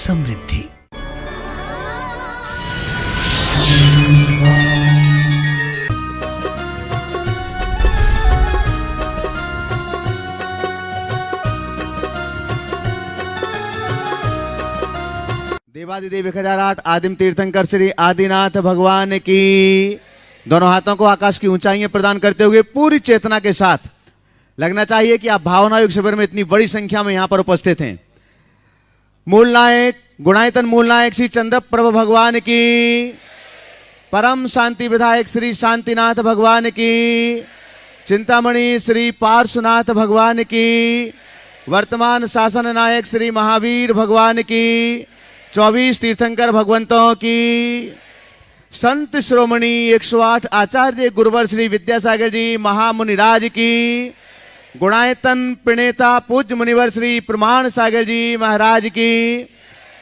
समृद्धि। देवादिदेव 1008 आदिम तीर्थंकर श्री आदिनाथ भगवान की। दोनों हाथों को आकाश की ऊंचाइयां प्रदान करते हुए पूरी चेतना के साथ लगना चाहिए कि आप भावना युग शिविर में इतनी बड़ी संख्या में यहां पर उपस्थित हैं। मूल नायक गुणायतन मूल नायक श्री चंद्र प्रभु भगवान की, परम शांति विधायक श्री शांतिनाथ भगवान की, चिंतामणि श्री पार्श्वनाथ भगवान की, वर्तमान शासन नायक श्री महावीर भगवान की, 24 तीर्थंकर भगवंतों की, संत श्रोमणी 108 आचार्य गुरुवर श्री विद्यासागर जी महामुनिराज की, गुणायतन प्रणेता पूज्य मुनिवर श्री प्रमाण सागर जी महाराज की,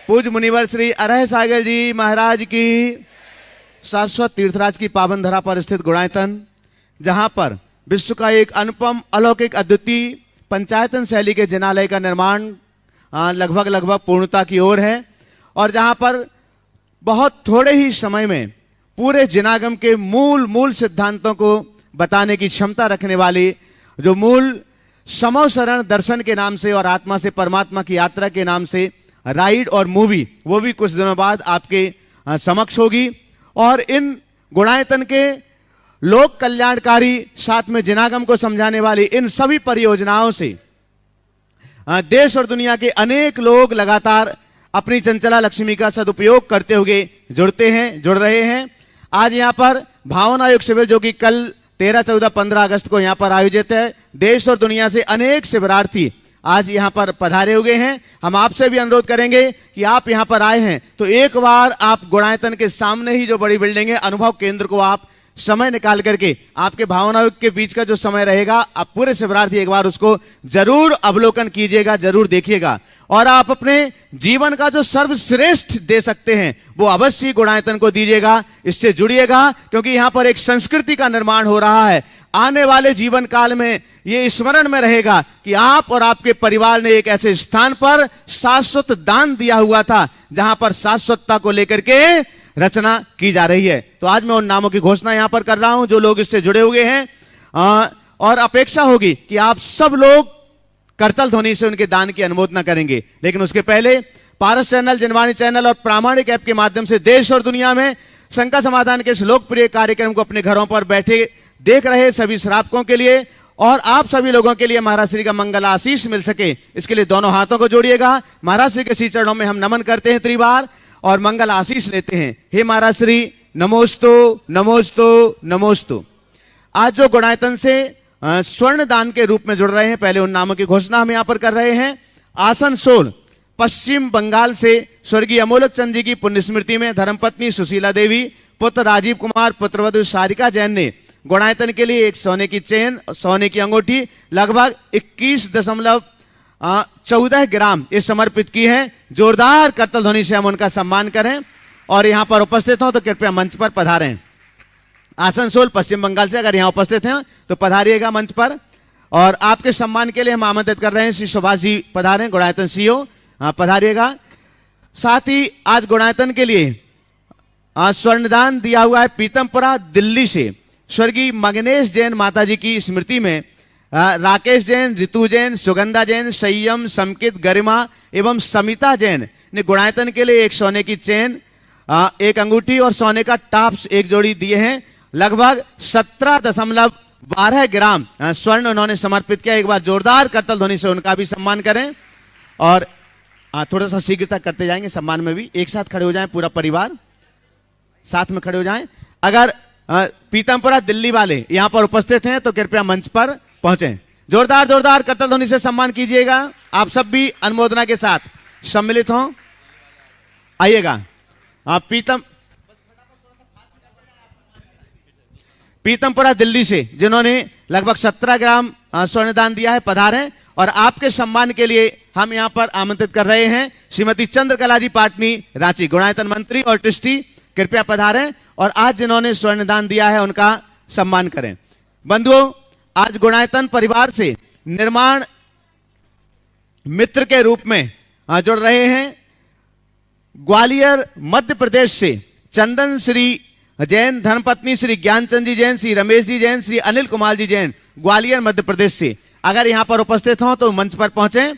पूज्य मुनिवर श्री अरह सागर जी महाराज की, शाश्वत तीर्थराज की पावन धरा पर स्थित गुणायतन, जहां पर विश्व का एक अनुपम अलौकिक अद्वितीय पंचायतन शैली के जिनालय का निर्माण लगभग पूर्णता की ओर है, और जहां पर बहुत थोड़े ही समय में पूरे जिनागम के मूल सिद्धांतों को बताने की क्षमता रखने वाली जो मूल समो शरण दर्शन के नाम से और आत्मा से परमात्मा की यात्रा के नाम से राइड और मूवी, वो भी कुछ दिनों बाद आपके समक्ष होगी। और इन गुणायतन के लोक कल्याणकारी साथ में जिनागम को समझाने वाली इन सभी परियोजनाओं से देश और दुनिया के अनेक लोग लगातार अपनी चंचला लक्ष्मी का सदुपयोग करते हुए जुड़ रहे हैं। आज यहाँ पर भावना युग शिविर जो कि कल 13, 14, 15 अगस्त को यहाँ पर आयोजित है, देश और दुनिया से अनेक शिविरार्थी आज यहाँ पर पधारे हुए हैं। हम आपसे भी अनुरोध करेंगे कि आप यहाँ पर आए हैं तो एक बार आप गुणायतन के सामने ही जो बड़ी बिल्डिंग है अनुभव केंद्र को आप समय निकाल करके, आपके भावना युग के बीच का जो समय रहेगा, आप पूरे शिविरार्थी एक बार उसको जरूर अवलोकन कीजिएगा, जरूर देखिएगा, और आप अपने जीवन का जो सर्वश्रेष्ठ दे सकते हैं वो अवश्य गुणायतन को दीजिएगा। इससे जुड़िएगा क्योंकि यहाँ पर एक संस्कृति का निर्माण हो रहा है। आने वाले जीवन काल में ये स्मरण में रहेगा कि आप और आपके परिवार ने एक ऐसे स्थान पर शाश्वत दान दिया हुआ था जहां पर शाश्वतता को लेकर के रचना की जा रही है। तो आज मैं उन नामों की घोषणा यहां पर कर रहा हूं जो लोग इससे जुड़े हुए हैं, और अपेक्षा होगी कि आप सब लोग करतल ध्वनि से उनके दान की अनुमोदना करेंगे। लेकिन उसके पहले पारस चैनल, जनवाणी चैनल और प्रामाणिक ऐप के माध्यम से देश और दुनिया में शंका समाधान के इस लोकप्रिय कार्यक्रम को अपने घरों पर बैठे देख रहे सभी श्रावकों के लिए और आप सभी लोगों के लिए महाराज श्री का मंगल आशीष मिल सके, इसके लिए दोनों हाथों को जोड़िएगा। महाराज श्री के श्री चरणों में हम नमन करते हैं त्रिबार और मंगल आशीष लेते हैं। हे महाराज श्री, नमोस्तु नमोस्तु नमोस्तु। आज जो गुणायतन से स्वर्ण दान के रूप में जुड़ रहे हैं, पहले उन नामों की घोषणा हम यहां पर कर रहे हैं। आसनसोल पश्चिम बंगाल से स्वर्गीय अमोलक चंद जी की पुण्य स्मृति में धर्मपत्नी सुशीला देवी, पुत्र राजीव कुमार, पुत्रवधु सारिका जैन ने गुणायतन के लिए एक सोने की चेन, सोने की अंगूठी लगभग 21.14 ग्राम ये समर्पित की है। जोरदार करतल ध्वनि से हम उनका सम्मान करें और यहां पर उपस्थित हो तो कृपया मंच पर पधारें। आसनसोल पश्चिम बंगाल से अगर यहां उपस्थित हैं तो पधारिएगा मंच पर, और आपके सम्मान के लिए हम आमंत्रित कर रहे हैं श्री सुभाष जी पधारें, गुणायतन सीईओ पधारिएगा। साथ ही आज गुणायतन के लिए स्वर्णदान दिया हुआ है पीतमपुरा दिल्ली से स्वर्गीय मगनेश जैन माता जी की स्मृति में राकेश जैन, ऋतु जैन, सुगंधा जैन, संयम, समकित, गरिमा एवं समिता जैन ने गुणायतन के लिए एक सोने की चेन, एक अंगूठी और सोने का टॉप्स एक जोड़ी दिए हैं। लगभग 17.12 ग्राम स्वर्ण उन्होंने समर्पित किया। एक बार जोरदार करतल ध्वनि से उनका भी सम्मान करें और थोड़ा सा शीघ्रता करते जाएंगे सम्मान में भी। एक साथ खड़े हो जाएं, पूरा परिवार साथ में खड़े हो जाएं। अगर पीतमपुरा दिल्ली वाले यहां पर उपस्थित हैं तो कृपया मंच पर पहुंचें। जोरदार जोरदार करतल ध्वनि से सम्मान कीजिएगा। आप सब भी अनुमोदना के साथ सम्मिलित हों, आइएगा। पीतमपुरा दिल्ली से जिन्होंने लगभग 17 ग्राम स्वर्णदान दिया है, पधारें। और आपके सम्मान के लिए हम यहां पर आमंत्रित कर रहे हैं श्रीमती चंद्रकला जी पाटनी, रांची, गुणायतन मंत्री और ट्रस्टी, कृपया पधारें और आज जिन्होंने स्वर्णदान दिया है उनका सम्मान करें। बंधुओं, आज गुणायतन परिवार से निर्माण मित्र के रूप में जुड़ रहे हैं ग्वालियर मध्य प्रदेश से चंदन श्री जैन, धर्मपत्नी श्री ज्ञानचंद जी जैन, श्री रमेश जी जैन, श्री अनिल कुमार जी जैन, ग्वालियर मध्य प्रदेश से अगर यहां पर उपस्थित हो तो मंच पर पहुंचे।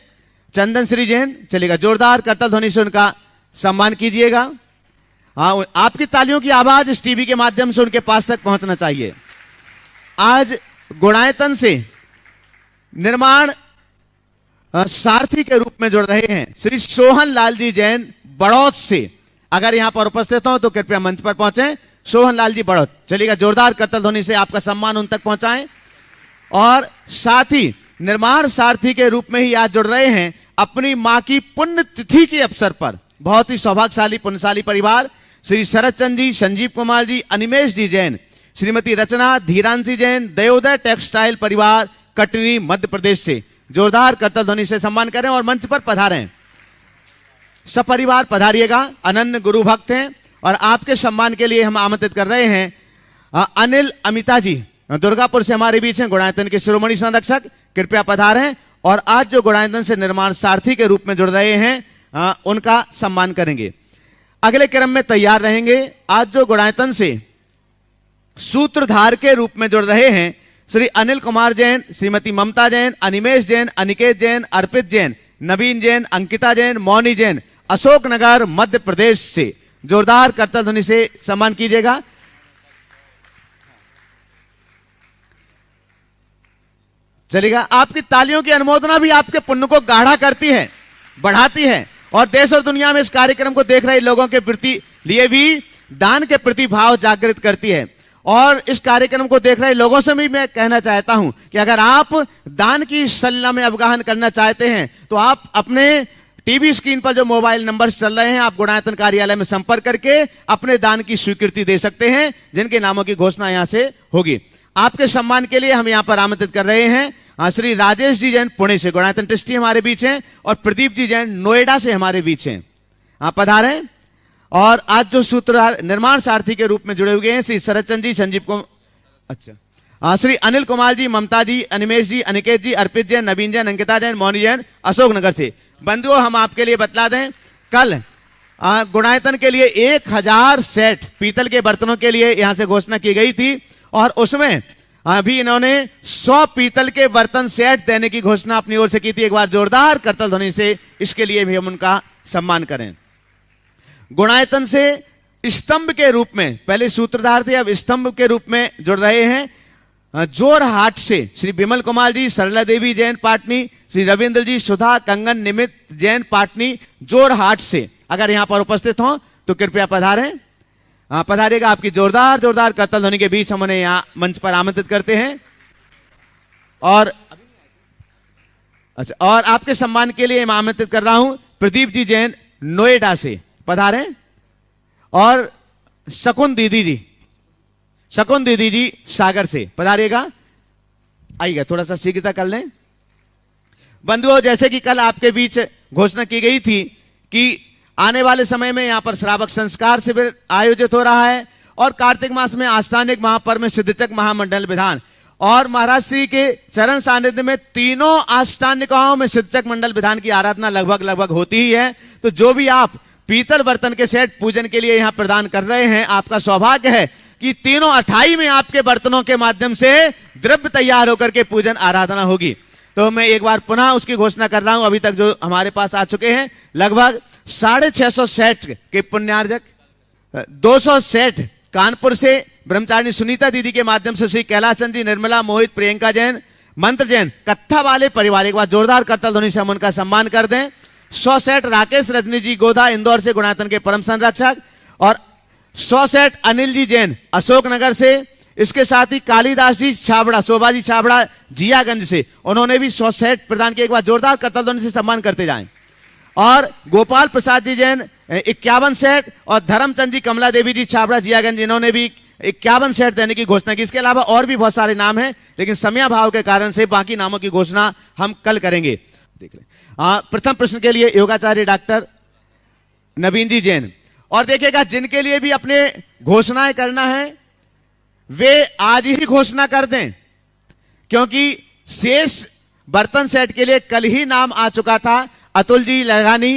चंदन श्री जैन, चलेगा, जोरदार करतल ध्वनि से उनका सम्मान कीजिएगा। हाँ, आपकी तालियों की आवाज इस टीवी के माध्यम से उनके पास तक पहुंचना चाहिए। आज गुणायतन से निर्माण सारथी के रूप में जुड़ रहे हैं श्री सोहन लाल जी जैन बड़ौत से, अगर यहां पर उपस्थित हो तो कृपया मंच पर पहुंचे। सोहन लाल जी बड़ौत, चलिएगा, जोरदार करतल ध्वनि से आपका सम्मान उन तक पहुंचाएं। और साथ ही निर्माण सारथी के रूप में ही आज जुड़ रहे हैं अपनी मां की पुण्य तिथि के अवसर पर बहुत ही सौभाग्यशाली पुण्यशाली परिवार श्री शरद चंद जी, संजीव कुमार जी, अनिमेश जी जैन, श्रीमती रचना धीरांशी जैन, दयोदय टेक्सटाइल परिवार कटनी मध्य प्रदेश से। जोरदार करतल ध्वनि से सम्मान करें और मंच पर पधारें। सब परिवार पधारिएगा, अनन्य गुरु भक्त हैं और आपके सम्मान के लिए हम आमंत्रित कर रहे हैं अनिल अमिता जी, दुर्गापुर से हमारे बीच हैं, गुणायतन के शिरोमणि संरक्षक, कृपया पधारें और आज जो गुणायतन से निर्माण सारथी के रूप में जुड़ रहे हैं उनका सम्मान करेंगे। अगले क्रम में तैयार रहेंगे आज जो गुणायतन से सूत्रधार के रूप में जुड़ रहे हैं श्री अनिल कुमार जैन, श्रीमती ममता जैन, अनिमेश जैन, अनिकेत जैन, अर्पित जैन, नवीन जैन, अंकिता जैन, मौनी जैन, अशोकनगर मध्य प्रदेश से। जोरदार करतल ध्वनि से सम्मान कीजिएगा। चलेगा, आपकी तालियों की अनुमोदना भी आपके पुण्य को गाढ़ा करती है, बढ़ाती है और देश और दुनिया में इस कार्यक्रम को देख रहे लोगों के प्रति लिए भी दान के प्रति भाव जागृत करती है। और इस कार्यक्रम को देख रहे लोगों से भी मैं कहना चाहता हूं कि अगर आप दान की सल्ला में अवगाहन करना चाहते हैं तो आप अपने टीवी स्क्रीन पर जो मोबाइल नंबर चल रहे हैं, आप गुणायतन कार्यालय में संपर्क करके अपने दान की स्वीकृति दे सकते हैं, जिनके नामों की घोषणा यहां से होगी। आपके सम्मान के लिए हम यहां पर आमंत्रित कर रहे हैं श्री राजेश जी जैन पुणे से, गुणायतन ट्रस्टी हमारे बीच हैं, और प्रदीप जी जैन नोएडा से हमारे बीच हैं। आप पधारें। और आज जो सूत्रधार निर्माण सारथी के रूप में जुड़े हुए हैं श्री शरद चंद जी, संजीव को, अच्छा, श्री अनिल कुमार जी, ममता जी, अनिमेश जी, अनिकेत जी, अर्पित जैन, नवीन जैन, अंकिता जैन, मौनी जैन, अशोकनगर से। बंधुओं, हम आपके लिए बतला दें, कल गुणायतन के लिए 1000 सेट पीतल के बर्तनों के लिए यहां से घोषणा की गई थी और उसमें अभी इन्होंने 100 पीतल के बर्तन सेट देने की घोषणा अपनी ओर से की थी। एक बार जोरदार करतल ध्वनि से इसके लिए भी हम उनका सम्मान करें। गुणायतन से स्तंभ के रूप में, पहले सूत्रधार थे, अब स्तंभ के रूप में जुड़ रहे हैं जोरहाट से श्री विमल कुमार जी, सरला देवी जैन पाटनी, श्री रविंद्र जी, सुधा कंगन निमित जैन पाटनी, जोरहाट से। अगर यहां पर उपस्थित हो तो कृपया पधारें। पधारिएगा। आपकी जोरदार जोरदार करतल ध्वनि के बीच हम उन्हें यहां मंच पर आमंत्रित करते हैं। और अच्छा, और आपके सम्मान के लिए मैं आमंत्रित कर रहा हूं प्रदीप जी जैन नोएडा से, पधारें। और शकुन दीदी जी सागर से, पधारिएगा। आइएगा, थोड़ा सा शीघ्रता कर लें। बंधुओं, जैसे कि कल आपके बीच घोषणा की गई थी कि आने वाले समय में यहां पर श्रावक संस्कार शिविर आयोजित हो रहा है और कार्तिक मास में आस्थानिक महापर्व में सिद्धचक महामंडल विधान और महाराज श्री के चरण सानिध्य में तीनों आस्थानिकों में सिद्धचक मंडल विधान की आराधना लगभग होती ही है। तो जो भी आप पीतल बर्तन के सेट पूजन के लिए यहां प्रदान कर रहे हैं, आपका सौभाग्य है कि तीनों 28 में आपके बर्तनों के माध्यम से द्रव्य तैयार होकर के पूजन आराधना होगी। तो मैं एक बार पुनः उसकी घोषणा कर रहा हूं। अभी तक जो हमारे पास आ चुके हैं लगभग 650 सेट के पुण्यार्जक, 200 सेट कानपुर से ब्रह्मचारिणी सुनीता दीदी के माध्यम से श्री कैलाश चंद जी, निर्मला, मोहित, प्रियंका जैन, मंत्र जैन, कत्था वाले परिवार, एक बार जोरदार करतल ध्वनि से हम उनका सम्मान कर दें। 100 सेट राकेश रजनी जी गोधा इंदौर से, गुणायतन के परम संरक्षक, और 100 सेट अनिल जी जैन अशोकनगर से। इसके साथ ही कालीदास जी छाबड़ा, शोभा जी छाबड़ा जियागंज से, उन्होंने भी 100 सेट प्रदान किए। एक बार जोरदार करतल ध्वनि से सम्मान करते जाएं। और गोपाल प्रसाद जी जैन 51 सेट और धर्मचंद जी, कमला देवी जी छाबड़ा जियागंज, इन्होंने भी 51 सेट देने की घोषणा की। इसके अलावा और भी बहुत सारे नाम हैं, लेकिन समयाभाव के कारण से बाकी नामों की घोषणा हम कल करेंगे। देख लें। प्रथम प्रश्न के लिए योगाचार्य डॉक्टर नवीन जी जैन। और देखिएगा, जिनके लिए भी अपने घोषणाएं करना है वे आज ही घोषणा कर दें, क्योंकि शेष बर्तन सेट के लिए कल ही नाम आ चुका था। अतुल जी लगानी,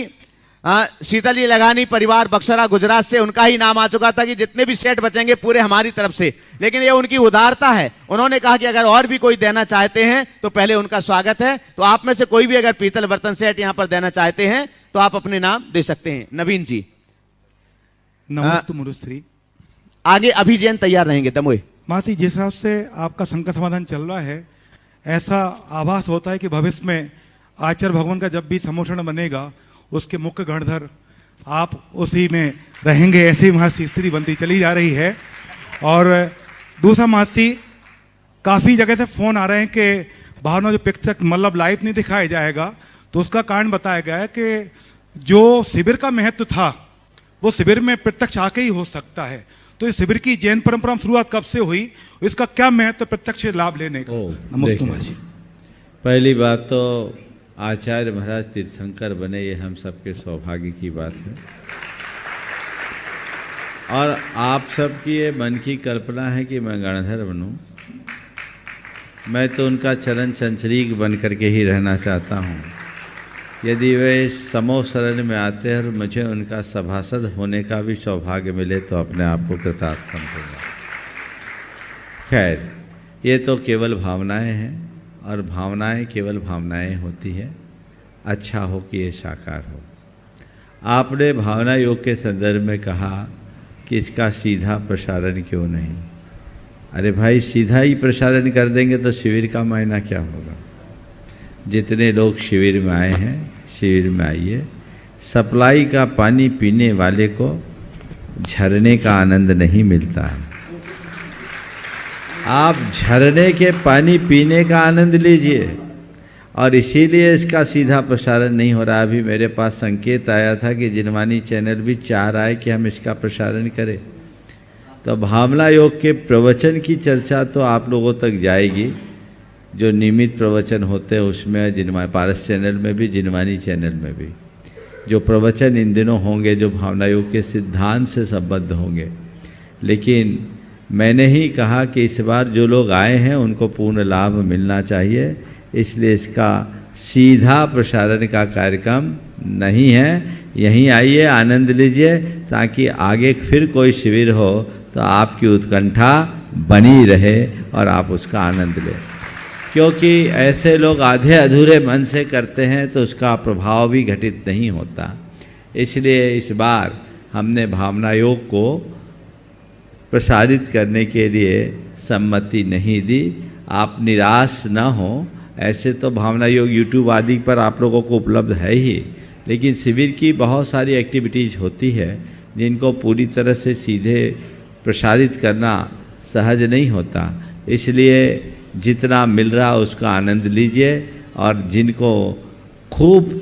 शीतल जी लगानी परिवार बक्सरा गुजरात से, उनका ही नाम आ चुका था कि जितने भी सेट बचेंगे पूरे हमारी तरफ से, लेकिन ये उनकी उदारता है। उन्होंने कहा कि अगर और भी कोई देना चाहते हैं तो पहले उनका स्वागत है। तो आप में से कोई भी अगर पीतल बर्तन सेट यहां पर देना चाहते हैं तो आप अपने नाम दे सकते हैं। नवीन जी नमस्ते मुरुश्री। आगे अभी जैन तैयार रहेंगे। दमोई मासी, जिस हिसाब से आपका संकट समाधान चल रहा है, ऐसा आभास होता है कि भविष्य में आचार्य भगवान का जब भी सम्मोषण बनेगा उसके मुख्य गणधर आप उसी में रहेंगे, ऐसी मासी स्थिति बनती चली जा रही है। और दूसरा मासी, काफ़ी जगह से फ़ोन आ रहे हैं कि भावना जो पिक्चर मतलब लाइव नहीं दिखाया जाएगा, तो उसका कारण बताया गया है कि जो शिविर का महत्व था वो शिविर में प्रत्यक्ष आके ही हो सकता है। तो इस शिविर की जैन परंपरा में शुरुआत कब से हुई, इसका क्या महत्व प्रत्यक्ष लाभ लेने का? नमस्ते मासी। पहली बात तो आचार्य महाराज तीर्थंकर बने, ये हम सबके सौभाग्य की बात है। और आप सबकी ये मन की कल्पना है कि मैं गणधर बनूं। मैं तो उनका चरण चंचरीक बन करके ही रहना चाहता हूं। यदि वे समो शरण में आते हैं और मुझे उनका सभासद होने का भी सौभाग्य मिले तो अपने आप को कृतार्थ समझूंगा। खैर, ये तो केवल भावनाएं हैं और भावनाएं केवल भावनाएं होती है। अच्छा हो कि ये साकार हो। आपने भावना योग के संदर्भ में कहा कि इसका सीधा प्रसारण क्यों नहीं। अरे भाई, सीधा ही प्रसारण कर देंगे तो शिविर का मायना क्या होगा। जितने लोग शिविर में आए हैं, शिविर में आइए। सप्लाई का पानी पीने वाले को झरने का आनंद नहीं मिलता है। आप झरने के पानी पीने का आनंद लीजिए, और इसीलिए इसका सीधा प्रसारण नहीं हो रहा। अभी मेरे पास संकेत आया था कि जिनवानी चैनल भी चाह रहा है कि हम इसका प्रसारण करें। तो भावना योग के प्रवचन की चर्चा तो आप लोगों तक जाएगी, जो नियमित प्रवचन होते हैं उसमें, जिनवानी पारस चैनल में भी, जिनवानी चैनल में भी जो प्रवचन इन दिनों होंगे जो भावना योग के सिद्धांत से संबद्ध होंगे। लेकिन मैंने ही कहा कि इस बार जो लोग आए हैं उनको पूर्ण लाभ मिलना चाहिए, इसलिए इसका सीधा प्रसारण का कार्यक्रम नहीं है। यहीं आइए, आनंद लीजिए, ताकि आगे फिर कोई शिविर हो तो आपकी उत्कंठा बनी रहे और आप उसका आनंद लें। क्योंकि ऐसे लोग आधे अधूरे मन से करते हैं तो उसका प्रभाव भी घटित नहीं होता। इसलिए इस बार हमने भावना योग को प्रसारित करने के लिए सम्मति नहीं दी। आप निराश न हो। ऐसे तो भावना योग यूट्यूब आदि पर आप लोगों को उपलब्ध है ही, लेकिन शिविर की बहुत सारी एक्टिविटीज़ होती है जिनको पूरी तरह से सीधे प्रसारित करना सहज नहीं होता। इसलिए जितना मिल रहा उसका आनंद लीजिए, और जिनको खूब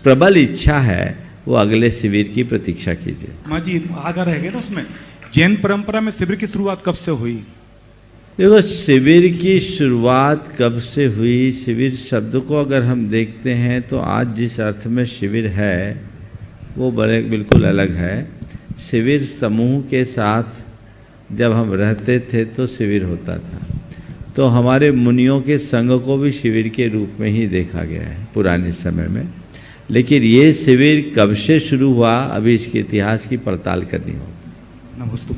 प्रबल इच्छा है वो अगले शिविर की प्रतीक्षा कीजिए। माँ जी, आगे रह गए ना उसमें, जैन परंपरा में शिविर की शुरुआत कब से हुई? देखो, शिविर की शुरुआत कब से हुई, शिविर शब्द को अगर हम देखते हैं तो आज जिस अर्थ में शिविर है वो बिल्कुल अलग है। शिविर समूह के साथ जब हम रहते थे तो शिविर होता था। तो हमारे मुनियों के संघ को भी शिविर के रूप में ही देखा गया है पुराने समय में। लेकिन ये शिविर कब से शुरू हुआ, अभी इसके इतिहास की पड़ताल करनी होगी। नमस्ते।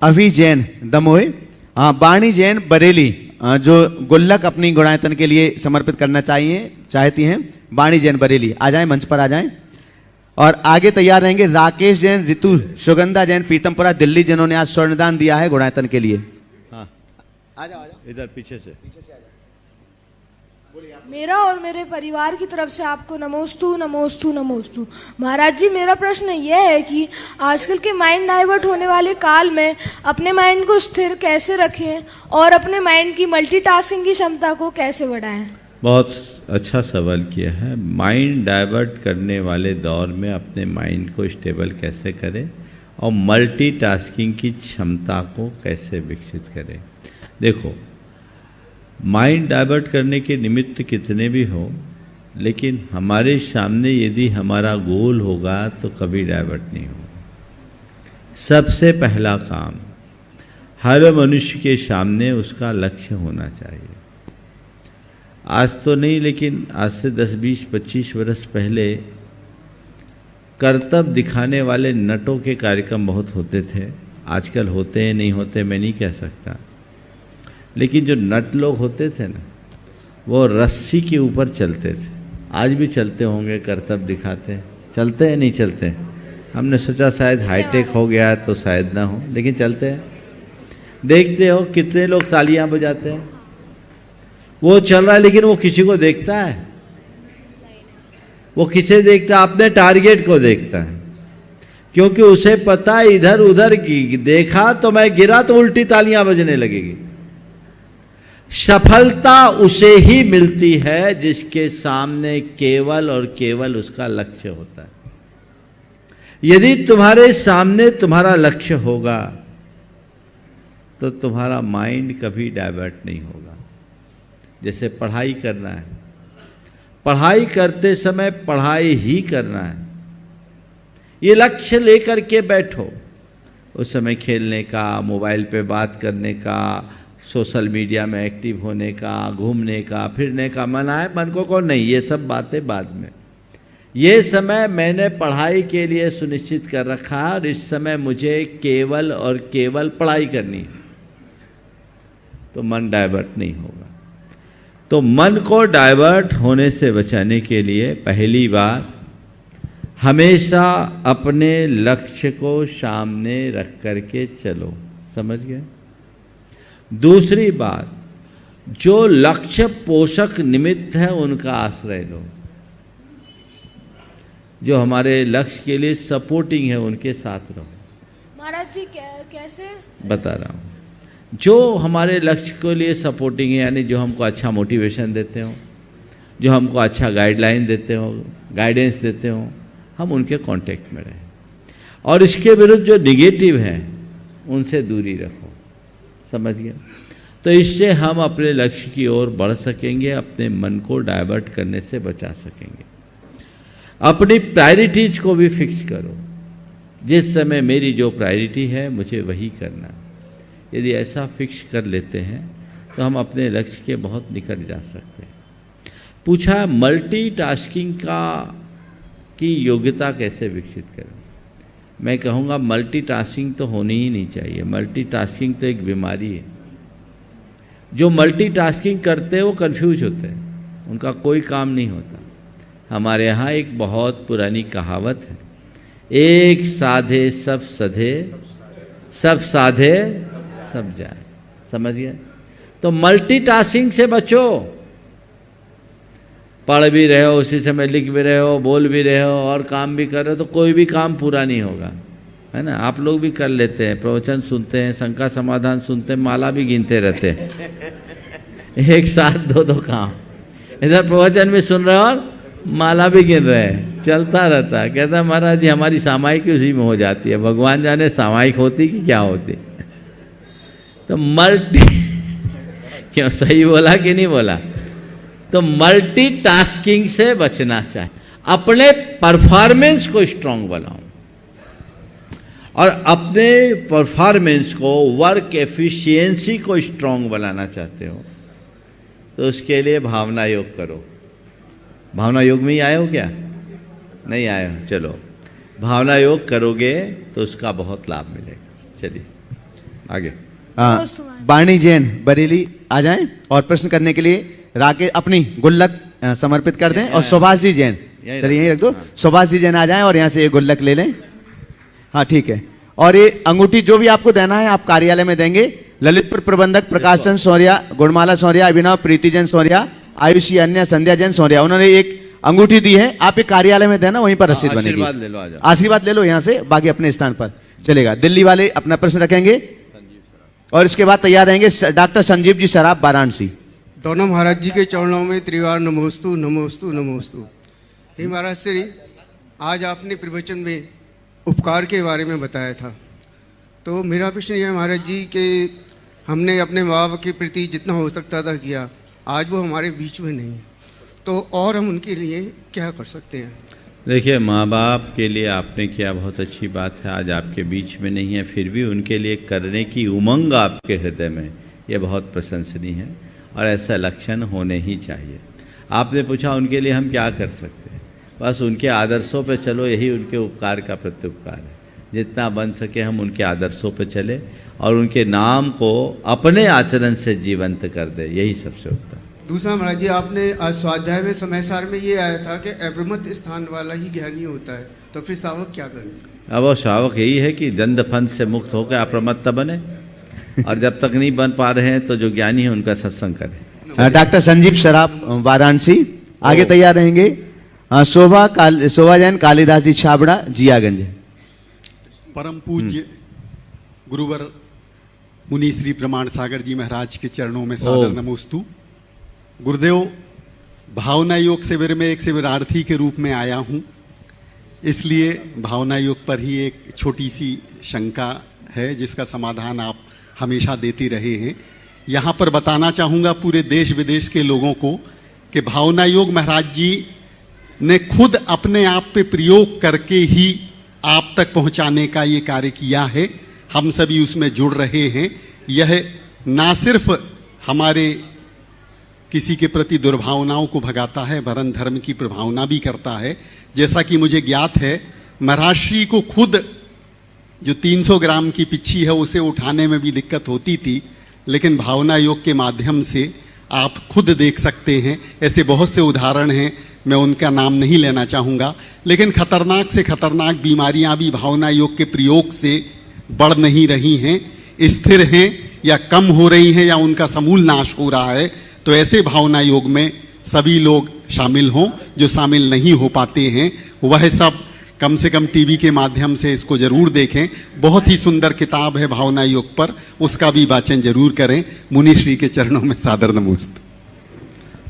अभी जैन दमोई, बाणी जैन बरेली, जो गुल्लक अपनी गुणायतन के लिए समर्पित करना चाहती हैं, बाणी जैन बरेली आ जाएं, मंच पर आ जाएं। और आगे तैयार रहेंगे राकेश जैन, ऋतु सुगंधा जैन, पीतमपुरा दिल्ली, जिन्होंने आज स्वर्णदान दिया है गुणायतन के लिए। हाँ, आ जाओ इधर पीछे से। मेरा और मेरे परिवार की तरफ से आपको नमोस्तु नमोस्तु नमोस्तु। महाराज जी, मेरा प्रश्न यह है कि आजकल के माइंड डाइवर्ट होने वाले काल में अपने माइंड को स्थिर कैसे रखें और अपने माइंड की मल्टीटास्किंग की क्षमता को कैसे बढ़ाएं? बहुत अच्छा सवाल किया है। माइंड डाइवर्ट करने वाले दौर में अपने माइंड को स्टेबल कैसे करें और मल्टीटास्किंग की क्षमता को कैसे विकसित करें। देखो, माइंड डाइवर्ट करने के निमित्त कितने भी हो, लेकिन हमारे सामने यदि हमारा गोल होगा तो कभी डाइवर्ट नहीं होगा। सबसे पहला काम, हर मनुष्य के सामने उसका लक्ष्य होना चाहिए। आज तो नहीं, लेकिन आज से 10, 20, 25 वर्ष पहले कर्तव्य दिखाने वाले नटों के कार्यक्रम बहुत होते थे, आजकल होते हैं नहीं होते मैं नहीं कह सकता, लेकिन जो नट लोग होते थे ना वो रस्सी के ऊपर चलते थे। आज भी चलते होंगे, कर्तव्य दिखाते हैं, चलते हैं नहीं चलते हैं। हमने सोचा शायद हाईटेक हो गया तो शायद ना हो, लेकिन चलते हैं। देखते हो कितने लोग तालियां बजाते हैं, वो चल रहा है लेकिन वो किसी को देखता है, वो किसे देखता है? अपने टारगेट को देखता है, क्योंकि उसे पता है इधर उधर की देखा तो मैं गिरा तो उल्टी तालियां बजने लगेगी। सफलता उसे ही मिलती है जिसके सामने केवल और केवल उसका लक्ष्य होता है। यदि तुम्हारे सामने तुम्हारा लक्ष्य होगा तो तुम्हारा माइंड कभी डाइवर्ट नहीं होगा। जैसे पढ़ाई करना है, पढ़ाई करते समय पढ़ाई ही करना है, ये लक्ष्य लेकर के बैठो। उस समय खेलने का, मोबाइल पे बात करने का, सोशल मीडिया में एक्टिव होने का, घूमने का, फिरने का मन आए, मन को नहीं, ये सब बातें बाद में। ये समय मैंने पढ़ाई के लिए सुनिश्चित कर रखा और इस समय मुझे केवल और केवल पढ़ाई करनी है, तो मन डाइवर्ट नहीं होगा। तो मन को डाइवर्ट होने से बचाने के लिए पहली बात, हमेशा अपने लक्ष्य को सामने रख करके चलो, समझ गए? दूसरी बात, जो लक्ष्य पोषक निमित्त है उनका आश्रय लो। जो हमारे लक्ष्य के लिए सपोर्टिंग है उनके साथ रहो। महाराज जी कैसे? बता रहा हूँ। जो हमारे लक्ष्य के लिए सपोर्टिंग है, यानी जो हमको अच्छा मोटिवेशन देते हो, जो हमको अच्छा गाइडलाइन देते हो, गाइडेंस देते हो, हम उनके कांटेक्ट में रहें। और इसके विरुद्ध जो निगेटिव है उनसे दूरी रखो, समझ गए? तो इससे हम अपने लक्ष्य की ओर बढ़ सकेंगे, अपने मन को डाइवर्ट करने से बचा सकेंगे। अपनी प्रायोरिटीज को भी फिक्स करो। जिस समय मेरी जो प्रायोरिटी है मुझे वही करना। यदि ऐसा फिक्स कर लेते हैं तो हम अपने लक्ष्य के बहुत निकट जा सकते हैं। पूछा मल्टीटास्किंग की योग्यता कैसे विकसित करें? मैं कहूँगा मल्टीटास्किंग तो होनी ही नहीं चाहिए। मल्टीटास्किंग तो एक बीमारी है। जो मल्टीटास्किंग करते हैं वो कंफ्यूज होते हैं, उनका कोई काम नहीं होता। हमारे यहाँ एक बहुत पुरानी कहावत है, एक साधे सब सधे, सब साधे सब जाए, समझ गए? तो मल्टीटास्किंग से बचो। पढ़ भी रहे हो, उसी समय लिख भी रहे हो, बोल भी रहे हो और काम भी कर रहे हो, तो कोई भी काम पूरा नहीं होगा, है ना? आप लोग भी कर लेते हैं, प्रवचन सुनते हैं, शंका समाधान सुनते हैं, माला भी गिनते रहते हैं। एक साथ दो काम, इधर प्रवचन भी सुन रहे हो और माला भी गिन रहे हैं, चलता रहता है। कहता महाराज जी हमारी सामायिक उसी में हो जाती है, भगवान जाने सामायिक होती कि क्या होती। तो क्यों सही बोला कि नहीं बोला? तो मल्टीटास्किंग से बचना चाहिए। अपने परफॉर्मेंस को स्ट्रांग बनाओ और अपने परफॉर्मेंस को, वर्क एफिशिएंसी को स्ट्रांग बनाना चाहते हो तो उसके लिए भावना योग करो। भावना योग में ही आए हो क्या? नहीं आए हो? चलो भावना योग करोगे तो उसका बहुत लाभ मिलेगा। चलिए आगे। वाणी जैन बरेली आ जाएं और प्रश्न करने के लिए राकेश अपनी गुल्लक समर्पित कर दें। और सुभाष जी जैन, चलिए यहीं रख दो। सुभाष जी जैन आ जाएं और यहाँ से ये गुल्लक ले लें। हाँ ठीक है। और ये अंगूठी जो भी आपको देना है आप कार्यालय में देंगे। ललितपुर प्रबंधक प्रकाश चंद सौर्या, गुणमाला सौर्या, अभिनव प्रीति जैन सौर्या, आयुषी अन्य संध्या जैन सौर्या, उन्होंने एक अंगूठी दी है, आप एक कार्यालय में देना, वहीं पर रसीद बनेगी। आशीर्वाद ले लो यहाँ से, बाकी अपने स्थान पर चलेगा। दिल्ली वाले अपना प्रश्न रखेंगे और इसके बाद तैयार रहेंगे डॉक्टर संजीव जी सराफ वाराणसी। दोनों महाराज जी के चरणों में त्रिवार नमोस्तु नमोस्तु नमोस्तु। हे महाराज श्री, आज आपने प्रवचन में उपकार के बारे में बताया था, तो मेरा प्रश्न यह है महाराज जी कि हमने अपने माँ बाप के प्रति जितना हो सकता था किया, आज वो हमारे बीच में नहीं है, तो और हम उनके लिए क्या कर सकते हैं? देखिए, माँ बाप के लिए आपने किया, बहुत अच्छी बात है। आज आपके बीच में नहीं है, फिर भी उनके लिए करने की उमंग आपके हृदय में, ये बहुत प्रशंसनीय है और ऐसा लक्षण होने ही चाहिए। आपने पूछा उनके लिए हम क्या कर सकते हैं। बस उनके आदर्शों पे चलो, यही उनके उपकार का प्रत्युपकार है। जितना बन सके हम उनके आदर्शों पे चले और उनके नाम को अपने आचरण से जीवंत कर दे, यही सबसे उत्तम। दूसरा महाराज जी, आपने आज स्वाध्याय में समय सार में ये आया था कि अप्रमत्त स्थान वाला ही ज्ञानी होता है, तो फिर सावक क्या करें? अब वो शावक यही है कि दंड फंद से मुक्त होकर अप्रमत्त बने, और जब तक नहीं बन पा रहे हैं तो जो ज्ञानी है उनका सत्संग करें। डॉक्टर संजीव सराफ, वाराणसी, आगे तैयार रहेंगे। शोभा जैन, कालिदास जी छाबड़ा, जियागंज। परम पूज्य गुरुवर मुनि श्री प्रमाण सागर जी महाराज के चरणों में सादर नमोस्तु। गुरुदेव, भावना योग शिविर में एक शिविरार्थी के रूप में आया हूँ, इसलिए भावना योग पर ही एक छोटी सी शंका है जिसका समाधान आप हमेशा देते रहे हैं। यहाँ पर बताना चाहूँगा पूरे देश विदेश के लोगों को कि भावना योग महाराज जी ने खुद अपने आप पे प्रयोग करके ही आप तक पहुँचाने का ये कार्य किया है। हम सभी उसमें जुड़ रहे हैं। यह ना सिर्फ हमारे किसी के प्रति दुर्भावनाओं को भगाता है, वरन धर्म की प्रभावना भी करता है। जैसा कि मुझे ज्ञात है, महाराज श्री को खुद जो 300 ग्राम की पिच्छी है उसे उठाने में भी दिक्कत होती थी, लेकिन भावना योग के माध्यम से आप खुद देख सकते हैं। ऐसे बहुत से उदाहरण हैं, मैं उनका नाम नहीं लेना चाहूँगा, लेकिन खतरनाक से खतरनाक बीमारियां भी भावना योग के प्रयोग से बढ़ नहीं रही हैं, स्थिर हैं या कम हो रही हैं या उनका समूल नाश हो रहा है। तो ऐसे भावना योग में सभी लोग शामिल हों। जो शामिल नहीं हो पाते हैं वह सब कम से कम टीवी के माध्यम से इसको जरूर देखें। बहुत ही सुंदर किताब है भावना योग पर, उसका भी वाचन जरूर करें। मुनि श्री के चरणों में सादर नमोस्त।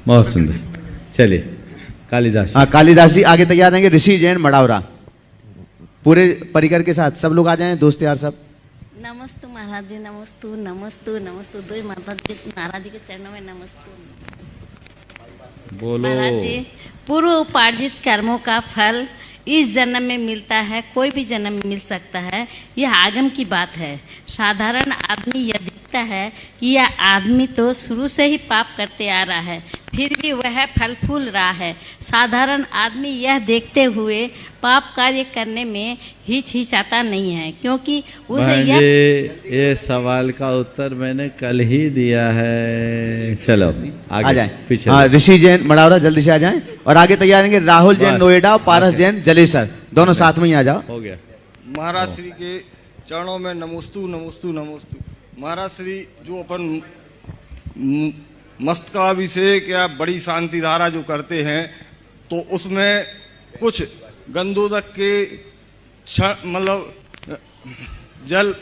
बहुत सुंदर। चलिए कालिदास। कालिदास जी आगे तैयार रहेंगे। ऋषि जैन, मड़ावरा, पूरे परिकर के साथ सब लोग आ जाएं, दोस्त यार सब। नमस्तु महाराज जी, नमस्तु नमस्तु नमस्तु। दो महाराज जी के चरणों में नमस्तु। बोलो। महाराज जी, पूर्व उपार्जित कर्मों का फल इस जन्म में मिलता है, कोई भी जन्म में मिल सकता है, यह आगम की बात है। साधारण आदमी यह दिखता है कि यह आदमी तो शुरू से ही पाप करते आ रहा है, फिर भी वह फल फूल रहा है। साधारण आदमी यह देखते हुए पाप कार्य करने में हिचकिचाता नहीं है, क्योंकि उसे ये सवाल का उत्तर मैंने कल ही दिया है। चलो आगे, आ जाएं। पीछे। ऋषि जैन, मड़ावरा, जल्दी से आ जाएं। और आगे तैयार रहेंगे राहुल जैन, नोएडा, और पारस जैन, जलेसर, दोनों साथ में ही आ जाओ। हो गया। महाराज श्री के चरणों में नमोस्तु नमोस्तु नमोस्तु। महाराज श्री जो अपन मस्तकाभिषेक या बड़ी शांति धारा जो करते हैं, तो उसमें कुछ गंदोदक के मतलब जल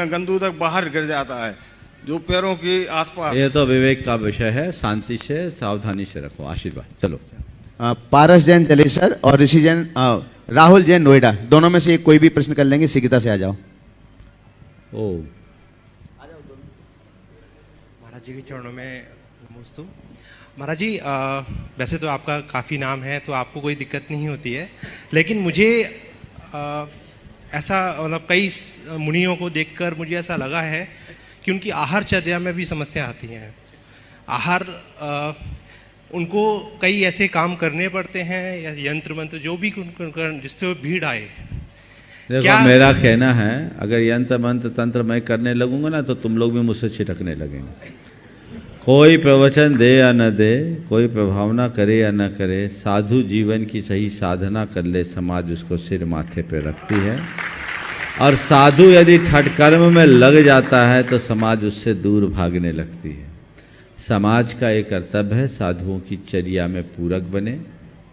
गंदोदक बाहर गिर जाता है जो पैरों के आसपास। ये तो विवेक का विषय है, शांति से सावधानी से रखो। आशीर्वाद। चलो पारस जैन, जलेसर, और ऋषि जैन, राहुल जैन, नोएडा, दोनों में से कोई भी प्रश्न कर लेंगे। शीघ्रता से आ जाओ। ओ महाराज जी के चरणों में नमोस्तु। महाराज जी, वैसे तो आपका काफ़ी नाम है तो आपको कोई दिक्कत नहीं होती है, लेकिन मुझे ऐसा मतलब कई मुनियों को देखकर मुझे ऐसा लगा है कि उनकी आहारचर्या में भी समस्या आती हैं। आहार उनको कई ऐसे काम करने पड़ते हैं या यंत्र मंत्र जो भी जिससे भीड़ आए। देखो, मेरा कहना है, अगर यंत्र मंत्र तंत्र मैं करने लगूंगा ना तो तुम लोग भी मुझसे छिटकने लगेंगे। कोई प्रवचन दे या न दे, कोई प्रभावना करे या न करे, साधु जीवन की सही साधना कर ले, समाज उसको सिर माथे पे रखती है। और साधु यदि ठटकर्म में लग जाता है तो समाज उससे दूर भागने लगती है। समाज का एक कर्तव्य है साधुओं की चर्या में पूरक बने,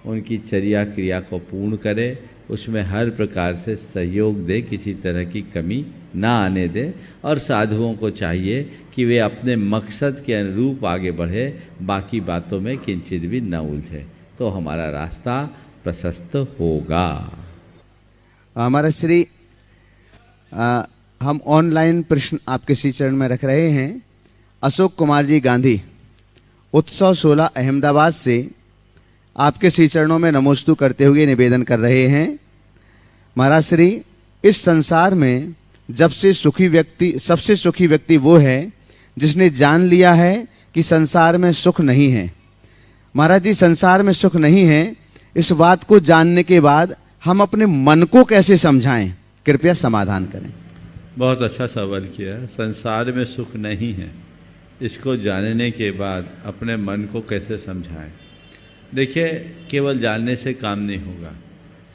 उनकी चर्या क्रिया को पूर्ण करे, उसमें हर प्रकार से सहयोग दे, किसी तरह की कमी ना आने दे। और साधुओं को चाहिए कि वे अपने मकसद के अनुरूप आगे बढ़े, बाकी बातों में किंचित भी न उलझे, तो हमारा रास्ता प्रशस्त होगा। हमारा श्री हम ऑनलाइन प्रश्न आपके श्री चरण में रख रहे हैं। अशोक कुमार जी गांधी, उत्सव 16 अहमदाबाद से आपके श्री चरणों में नमोस्तु करते हुए निवेदन कर रहे हैं। महाराज श्री, इस संसार में सबसे सुखी व्यक्ति वो है जिसने जान लिया है कि संसार में सुख नहीं है। महाराज जी, संसार में सुख नहीं है, इस बात को जानने के बाद हम अपने मन को कैसे समझाएं? कृपया समाधान करें। बहुत अच्छा सवाल किया। संसार में सुख नहीं है, इसको जानने के बाद अपने मन को कैसे समझाएं? देखिए, केवल जानने से काम नहीं होगा।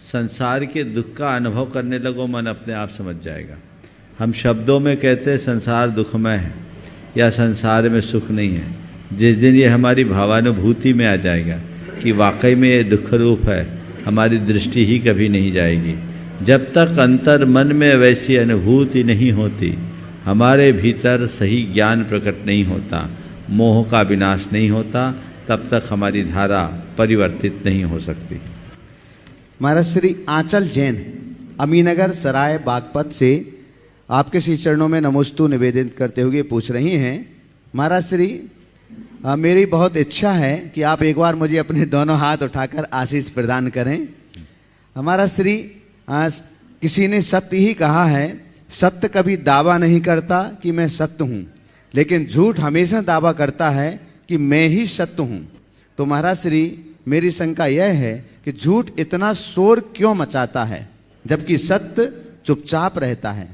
संसार के दुख का अनुभव करने लगो, मन अपने आप समझ जाएगा। हम शब्दों में कहते हैं संसार दुखमय है या संसार में सुख नहीं है। जिस दिन ये हमारी भावानुभूति में आ जाएगा कि वाकई में ये दुख रूप है, हमारी दृष्टि ही कभी नहीं जाएगी। जब तक अंतर मन में वैसी अनुभूति नहीं होती, हमारे भीतर सही ज्ञान प्रकट नहीं होता, मोह का विनाश नहीं होता, तब तक हमारी धारा परिवर्तित नहीं हो सकती। महाराज श्री आंचल जैन अमीनगर सराय बागपत से आपके श्री चरणों में नमोस्तु निवेदित करते हुए पूछ रही हैं, महाराज श्री मेरी बहुत इच्छा है कि आप एक बार मुझे अपने दोनों हाथ उठाकर आशीष प्रदान करें। हमारा श्री किसी ने सत्य ही कहा है, सत्य कभी दावा नहीं करता कि मैं सत्य हूँ, लेकिन झूठ हमेशा दावा करता है कि मैं ही सत्य हूँ। तो महाराज श्री मेरी शंका यह है कि झूठ इतना शोर क्यों मचाता है जबकि सत्य चुपचाप रहता है?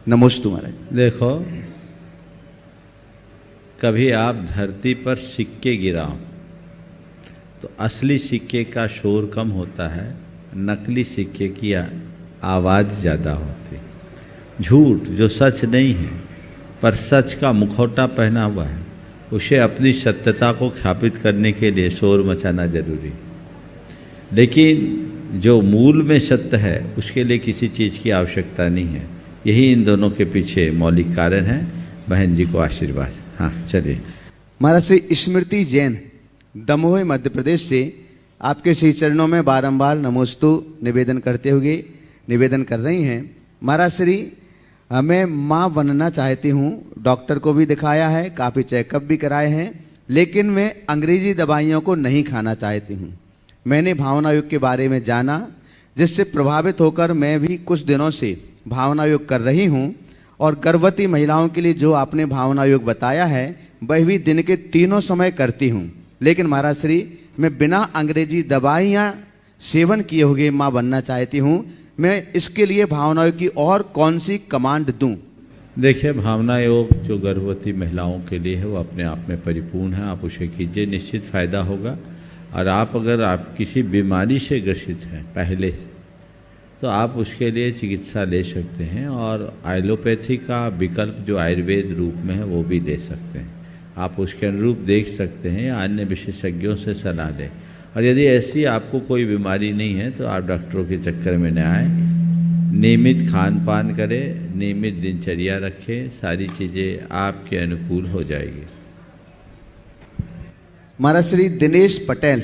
नमोस्तु महाराज। देखो, कभी आप धरती पर सिक्के गिराओ तो असली सिक्के का शोर कम होता है, नकली सिक्के की आवाज़ ज़्यादा होती। झूठ जो सच नहीं है पर सच का मुखौटा पहना हुआ है, उसे अपनी सत्यता को ख्यापित करने के लिए शोर मचाना जरूरी। लेकिन जो मूल में सत्य है उसके लिए किसी चीज़ की आवश्यकता नहीं है। यही इन दोनों के पीछे मौलिक कारण है। बहन जी को आशीर्वाद। हाँ, चलिए। महाराज श्री स्मृति जैन दमोह मध्य प्रदेश से आपके श्री चरणों में बारंबार नमोस्तु निवेदन करते हुए निवेदन कर रही हैं। महाराज श्री मैं माँ बनना चाहती हूँ, डॉक्टर को भी दिखाया है, काफ़ी चेकअप भी कराए हैं, लेकिन मैं अंग्रेजी दवाइयों को नहीं खाना चाहती हूँ। मैंने भावना योग के बारे में जाना, जिससे प्रभावित होकर मैं भी कुछ दिनों से भावना योग कर रही हूँ और गर्भवती महिलाओं के लिए जो आपने भावना योग बताया है वह भी दिन के तीनों समय करती हूँ। लेकिन महाराज श्री मैं बिना अंग्रेजी दवाइयाँ सेवन किए हुए माँ बनना चाहती हूँ। मैं इसके लिए भावना योग की और कौन सी कमांड दूँ? देखिए, भावना योग जो गर्भवती महिलाओं के लिए है वो अपने आप में परिपूर्ण है। आप उसे कीजिए, निश्चित फ़ायदा होगा। और अगर आप किसी बीमारी से ग्रसित हैं पहले से, तो आप उसके लिए चिकित्सा ले सकते हैं और एलोपैथी का विकल्प जो आयुर्वेद रूप में है वो भी ले सकते हैं। आप उसके अनुरूप देख सकते हैं या अन्य विशेषज्ञों से सलाह लें। और यदि ऐसी आपको कोई बीमारी नहीं है तो आप डॉक्टरों के चक्कर में न आए, नियमित खान पान करें, नियमित दिनचर्या रखें, सारी चीज़ें आपके अनुकूल हो जाएगी। महाराज श्री दिनेश पटेल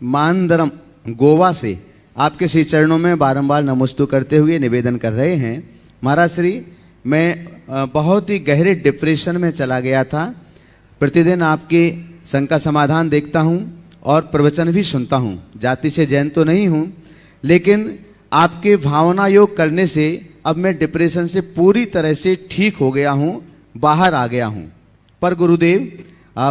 मानदरम गोवा से आपके श्री चरणों में बारंबार नमोस्तु करते हुए निवेदन कर रहे हैं। महाराज श्री मैं बहुत ही गहरे डिप्रेशन में चला गया था। प्रतिदिन आपके शंका समाधान देखता हूँ और प्रवचन भी सुनता हूँ। जाति से जैन तो नहीं हूँ, लेकिन आपके भावना योग करने से अब मैं डिप्रेशन से पूरी तरह से ठीक हो गया हूँ, बाहर आ गया हूँ। पर गुरुदेव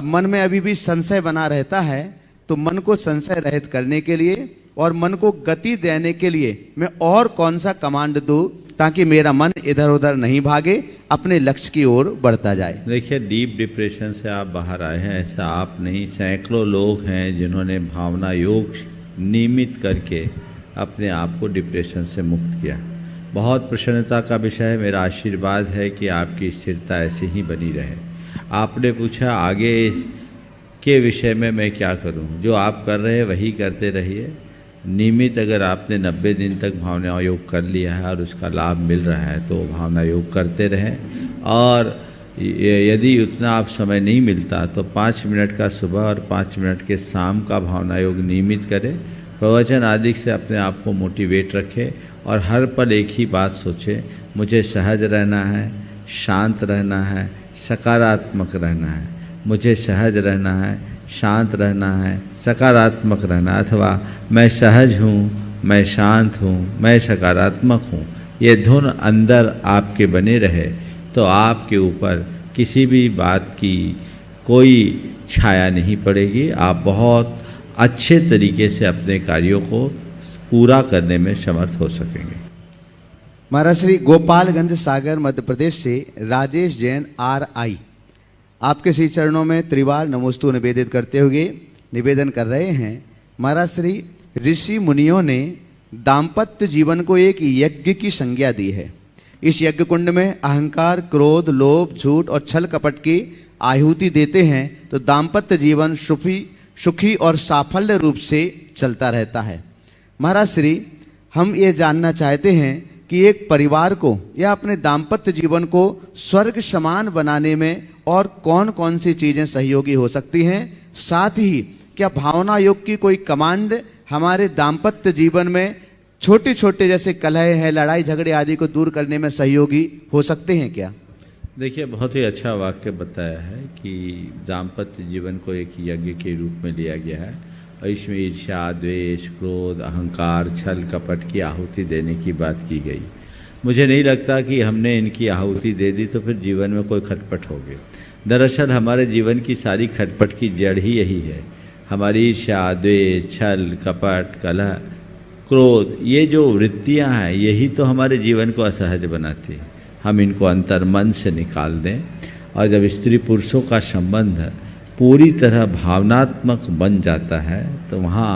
मन में अभी भी संशय बना रहता है, तो मन को संशय रहित करने के लिए और मन को गति देने के लिए मैं और कौन सा कमांड दूं ताकि मेरा मन इधर उधर नहीं भागे, अपने लक्ष्य की ओर बढ़ता जाए? देखिए, डीप डिप्रेशन से आप बाहर आए हैं, ऐसा आप नहीं, सैकड़ों लोग हैं जिन्होंने भावना योग नियमित करके अपने आप को डिप्रेशन से मुक्त किया। बहुत प्रसन्नता का विषय है। मेरा आशीर्वाद है कि आपकी स्थिरता ऐसी ही बनी रहे। आपने पूछा आगे के विषय में मैं क्या करूं? जो आप कर रहे हैं वही करते रहिए। नियमित अगर आपने 90 दिन तक भावना योग कर लिया है और उसका लाभ मिल रहा है तो भावना योग करते रहें। और यदि उतना आप समय नहीं मिलता तो 5 मिनट का सुबह और 5 मिनट के शाम का भावना योग नियमित करें। प्रवचन आदि से अपने आप को मोटिवेट रखें और हर पल एक ही बात सोचें, मुझे सहज रहना है, शांत रहना है, सकारात्मक रहना है। मुझे सहज रहना है, शांत रहना है, सकारात्मक रहना, अथवा मैं सहज हूँ, मैं शांत हूँ, मैं सकारात्मक हूँ। ये धुन अंदर आपके बने रहे तो आपके ऊपर किसी भी बात की कोई छाया नहीं पड़ेगी। आप बहुत अच्छे तरीके से अपने कार्यों को पूरा करने में समर्थ हो सकेंगे। महाराज श्री गोपालगंज सागर मध्य प्रदेश से राजेश जैन RI आपके श्री चरणों में त्रिवार नमोस्तु निवेदित करते हुए निवेदन कर रहे हैं। महाराज श्री ऋषि मुनियों ने दाम्पत्य जीवन को एक यज्ञ की संज्ञा दी है। इस यज्ञ कुंड में अहंकार, क्रोध, लोभ, झूठ और छल कपट की आहुति देते हैं तो दाम्पत्य जीवन सुखी और साफल्य रूप से चलता रहता है। महाराज श्री हम ये जानना चाहते हैं कि एक परिवार को या अपने दाम्पत्य जीवन को स्वर्ग समान बनाने में और कौन कौन सी चीजें सहयोगी हो सकती हैं, साथ ही क्या भावना योग की कोई कमांड हमारे दाम्पत्य जीवन में छोटे छोटे जैसे कलह है, लड़ाई झगड़े आदि को दूर करने में सहयोगी हो सकते हैं क्या? देखिए, बहुत ही अच्छा वाक्य बताया है कि दाम्पत्य जीवन को एक यज्ञ के रूप में लिया गया है और इसमें ईर्ष्या, द्वेष, क्रोध, अहंकार, छल कपट की आहुति देने की बात की गई। मुझे नहीं लगता कि हमने इनकी आहुति दे दी तो फिर जीवन में कोई खटपट होगी। दरअसल हमारे जीवन की सारी खटपट की जड़ ही यही है। हमारी ईर्ष्या, द्वेष, छल कपट, कलह, क्रोध, ये जो वृत्तियां हैं यही तो हमारे जीवन को असहज बनाती है। हम इनको अंतर्मन से निकाल दें और जब स्त्री पुरुषों का संबंध पूरी तरह भावनात्मक बन जाता है तो वहाँ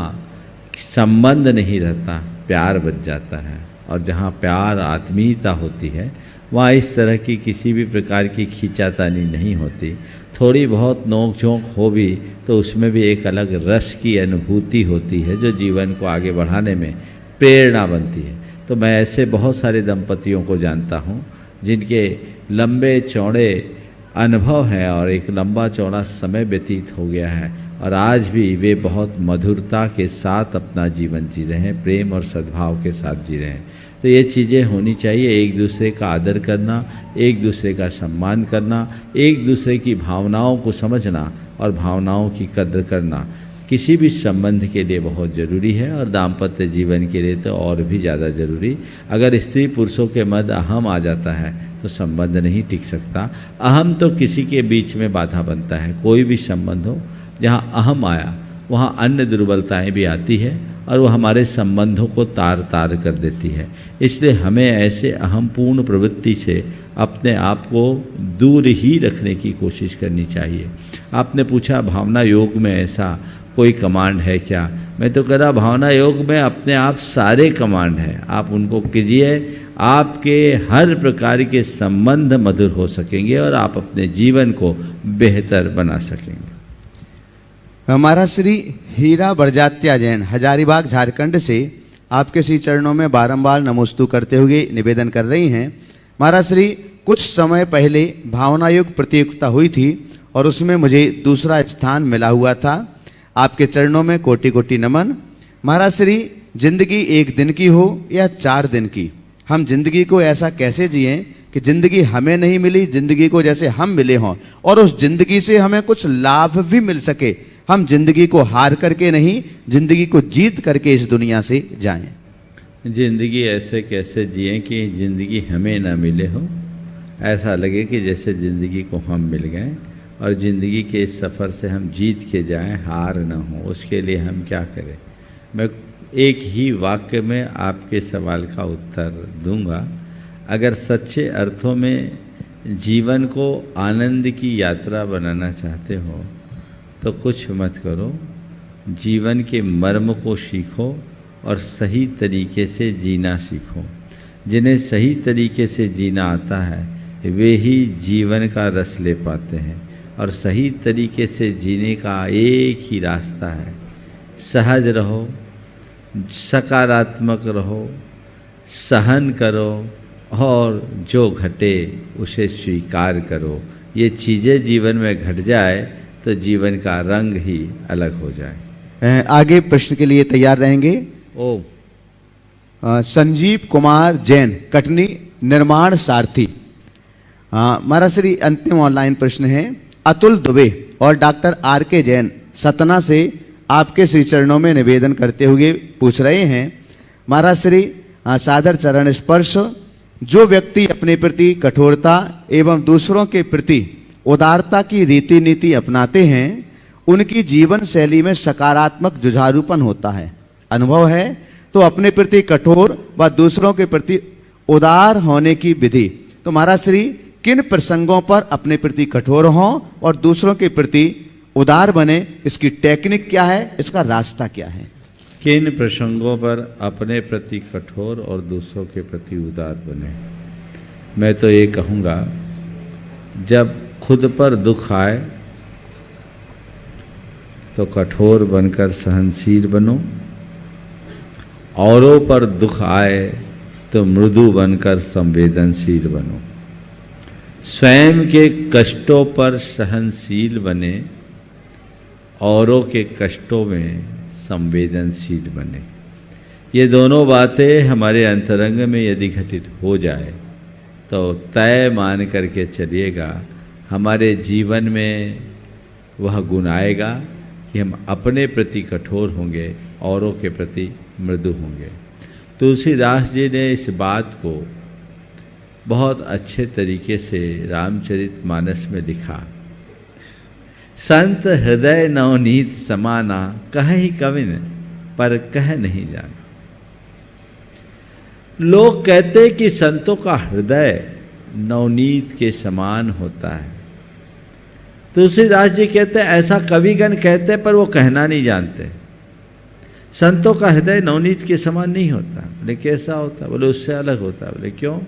संबंध नहीं रहता, प्यार बच जाता है। और जहाँ प्यार, आत्मीयता होती है वहाँ इस तरह की किसी भी प्रकार की खींचातानी नहीं होती। थोड़ी बहुत नोक झोंक हो भी तो उसमें भी एक अलग रस की अनुभूति होती है जो जीवन को आगे बढ़ाने में प्रेरणा बनती है। तो मैं ऐसे बहुत सारे दंपतियों को जानता हूँ जिनके लंबे चौड़े अनुभव हैं और एक लंबा चौड़ा समय व्यतीत हो गया है और आज भी वे बहुत मधुरता के साथ अपना जीवन जी रहे हैं, प्रेम और सद्भाव के साथ जी रहे हैं। तो ये चीज़ें होनी चाहिए, एक दूसरे का आदर करना, एक दूसरे का सम्मान करना, एक दूसरे की भावनाओं को समझना और भावनाओं की कद्र करना किसी भी संबंध के लिए बहुत ज़रूरी है और दाम्पत्य जीवन के लिए तो और भी ज़्यादा ज़रूरी। अगर स्त्री पुरुषों के मध्य अहम आ जाता है तो संबंध नहीं टिक सकता। अहम तो किसी के बीच में बाधा बनता है। कोई भी संबंध हो जहाँ अहम आया वहाँ अन्य दुर्बलताएं भी आती है और वो हमारे संबंधों को तार तार कर देती है। इसलिए हमें ऐसे अहमपूर्ण प्रवृत्ति से अपने आप को दूर ही रखने की कोशिश करनी चाहिए। आपने पूछा भावना योग में ऐसा कोई कमांड है क्या? मैं तो कह रहा भावना योग में अपने आप सारे कमांड हैं, आप उनको कीजिए, आपके हर प्रकार के संबंध मधुर हो सकेंगे और आप अपने जीवन को बेहतर बना सकेंगे। हमारा श्री हीरा बरजात्या जैन हजारीबाग झारखंड से आपके श्री चरणों में बारंबार नमोस्तु करते हुए निवेदन कर रही हैं। महाराज श्री कुछ समय पहले भावना योग प्रतियोगिता हुई थी और उसमें मुझे दूसरा स्थान मिला हुआ था। आपके चरणों में कोटि कोटि नमन। महाराज श्री जिंदगी एक दिन की हो या 4 दिन की, हम जिंदगी को ऐसा कैसे जिएं कि जिंदगी हमें नहीं मिली, जिंदगी को जैसे हम मिले हों और उस जिंदगी से हमें कुछ लाभ भी मिल सके। हम जिंदगी को हार करके नहीं, जिंदगी को जीत करके इस दुनिया से जाएं। जिंदगी ऐसे कैसे जिएं कि जिंदगी हमें ना मिले हो, ऐसा लगे कि जैसे जिंदगी को हम मिल गए और ज़िंदगी के इस सफ़र से हम जीत के जाएं, हार ना हो। उसके लिए हम क्या करें? मैं एक ही वाक्य में आपके सवाल का उत्तर दूंगा। अगर सच्चे अर्थों में जीवन को आनंद की यात्रा बनाना चाहते हो तो कुछ मत करो, जीवन के मर्म को सीखो और सही तरीके से जीना सीखो। जिन्हें सही तरीके से जीना आता है वे ही जीवन का रस ले पाते हैं और सही तरीके से जीने का एक ही रास्ता है, सहज रहो, सकारात्मक रहो, सहन करो और जो घटे उसे स्वीकार करो। ये चीज़ें जीवन में घट जाए तो जीवन का रंग ही अलग हो जाए। आगे प्रश्न के लिए तैयार रहेंगे। संजीव कुमार जैन कटनी निर्माण सारथी। हमारा श्री अंतिम ऑनलाइन प्रश्न है। अतुल दुबे और डॉक्टर RK जैन सतना से आपके श्री चरणों में निवेदन करते हुए पूछ रहे हैं। महाराज श्री सादर चरण स्पर्श। जो व्यक्ति अपने प्रति कठोरता एवं दूसरों के प्रति उदारता की रीति नीति अपनाते हैं उनकी जीवन शैली में सकारात्मक जुझारूपन होता है। अनुभव है तो अपने प्रति कठोर व दूसरों के प्रति उदार होने की विधि। तो महाराज श्री किन प्रसंगों पर अपने प्रति कठोर हों और दूसरों के प्रति उदार बने, इसकी टेक्निक क्या है, इसका रास्ता क्या है? किन प्रसंगों पर अपने प्रति कठोर और दूसरों के प्रति उदार बने? मैं तो ये कहूँगा, जब खुद पर दुख आए तो कठोर बनकर सहनशील बनो, औरों पर दुख आए तो मृदु बनकर संवेदनशील बनो। स्वयं के कष्टों पर सहनशील बने, औरों के कष्टों में संवेदनशील बने। ये दोनों बातें हमारे अंतरंग में यदि घटित हो जाए तो तय मान करके चलिएगा, हमारे जीवन में वह गुण आएगा कि हम अपने प्रति कठोर होंगे, औरों के प्रति मृदु होंगे। तुलसीदास जी ने इस बात को बहुत अच्छे तरीके से रामचरितमानस में लिखा। संत हृदय नवनीत समाना, कहि कविन पर कह नहीं जाना। लोग कहते कि संतों का हृदय नवनीत के समान होता है। तुलसीदास जी कहते ऐसा कविगण कहते, पर वो कहना नहीं जानते। संतों का हृदय नवनीत के समान नहीं होता। बोले कैसा होता? बोले उससे अलग होता। बोले क्यों?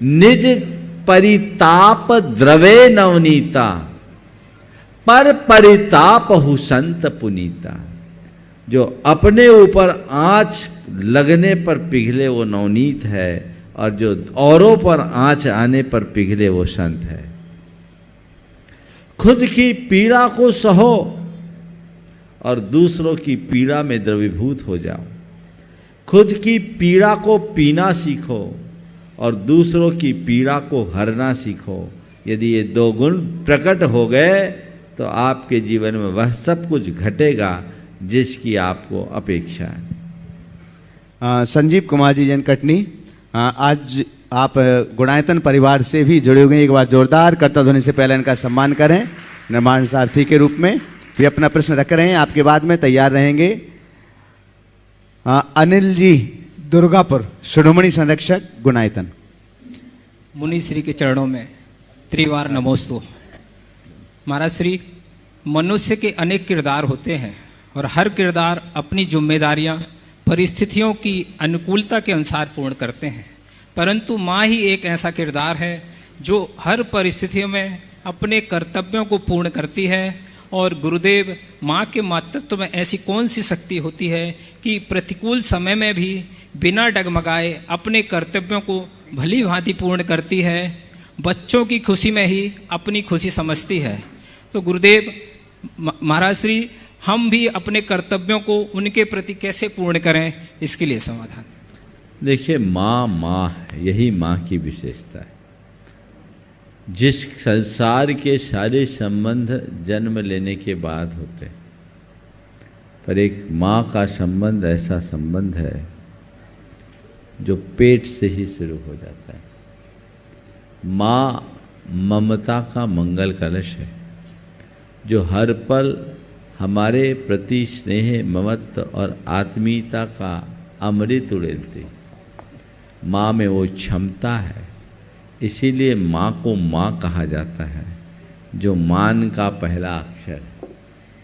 निज परिताप द्रवे नवनीता, पर परिताप हु संत पुनीता। जो अपने ऊपर आंच लगने पर पिघले वो नवनीत है, और जो औरों पर आंच आने पर पिघले वो संत है। खुद की पीड़ा को सहो और दूसरों की पीड़ा में द्रवीभूत हो जाओ। खुद की पीड़ा को पीना सीखो और दूसरों की पीड़ा को हरना सीखो। यदि ये दो गुण प्रकट हो गए तो आपके जीवन में वह सब कुछ घटेगा जिसकी आपको अपेक्षा है। संजीव कुमार जी जैन कटनी, आज आप गुणायतन परिवार से भी जुड़े हुए हैं। एक बार जोरदार करता ध्वनि से पहले इनका सम्मान करें। निर्माण सारथी के रूप में भी अपना प्रश्न रख रहे हैं, आपके बाद में तैयार रहेंगे। अनिल जी दुर्गापुर, शिरोमणि संरक्षक गुणायतन। मुनि श्री के चरणों में त्रिवार नमोस्तु। महाराज श्री, मनुष्य के अनेक किरदार होते हैं और हर किरदार अपनी जिम्मेदारियां परिस्थितियों की अनुकूलता के अनुसार पूर्ण करते हैं, परंतु माँ ही एक ऐसा किरदार है जो हर परिस्थितियों में अपने कर्तव्यों को पूर्ण करती है। और गुरुदेव, माँ के मातृत्व में ऐसी कौन सी शक्ति होती है कि प्रतिकूल समय में भी बिना डगमगाए अपने कर्तव्यों को भली भांति पूर्ण करती है, बच्चों की खुशी में ही अपनी खुशी समझती है। तो गुरुदेव महाराज श्री, हम भी अपने कर्तव्यों को उनके प्रति कैसे पूर्ण करें, इसके लिए समाधान। देखिए, माँ है, यही माँ की विशेषता है। जिस संसार के सारे संबंध जन्म लेने के बाद होते हैं, पर एक माँ का संबंध ऐसा संबंध है जो पेट से ही शुरू हो जाता है। माँ ममता का मंगल कलश है जो हर पल हमारे प्रति स्नेह, ममत्व और आत्मीयता का अमृत उड़ेलती। माँ में वो क्षमता है, इसीलिए माँ को माँ कहा जाता है, जो मान का पहला अक्षर है।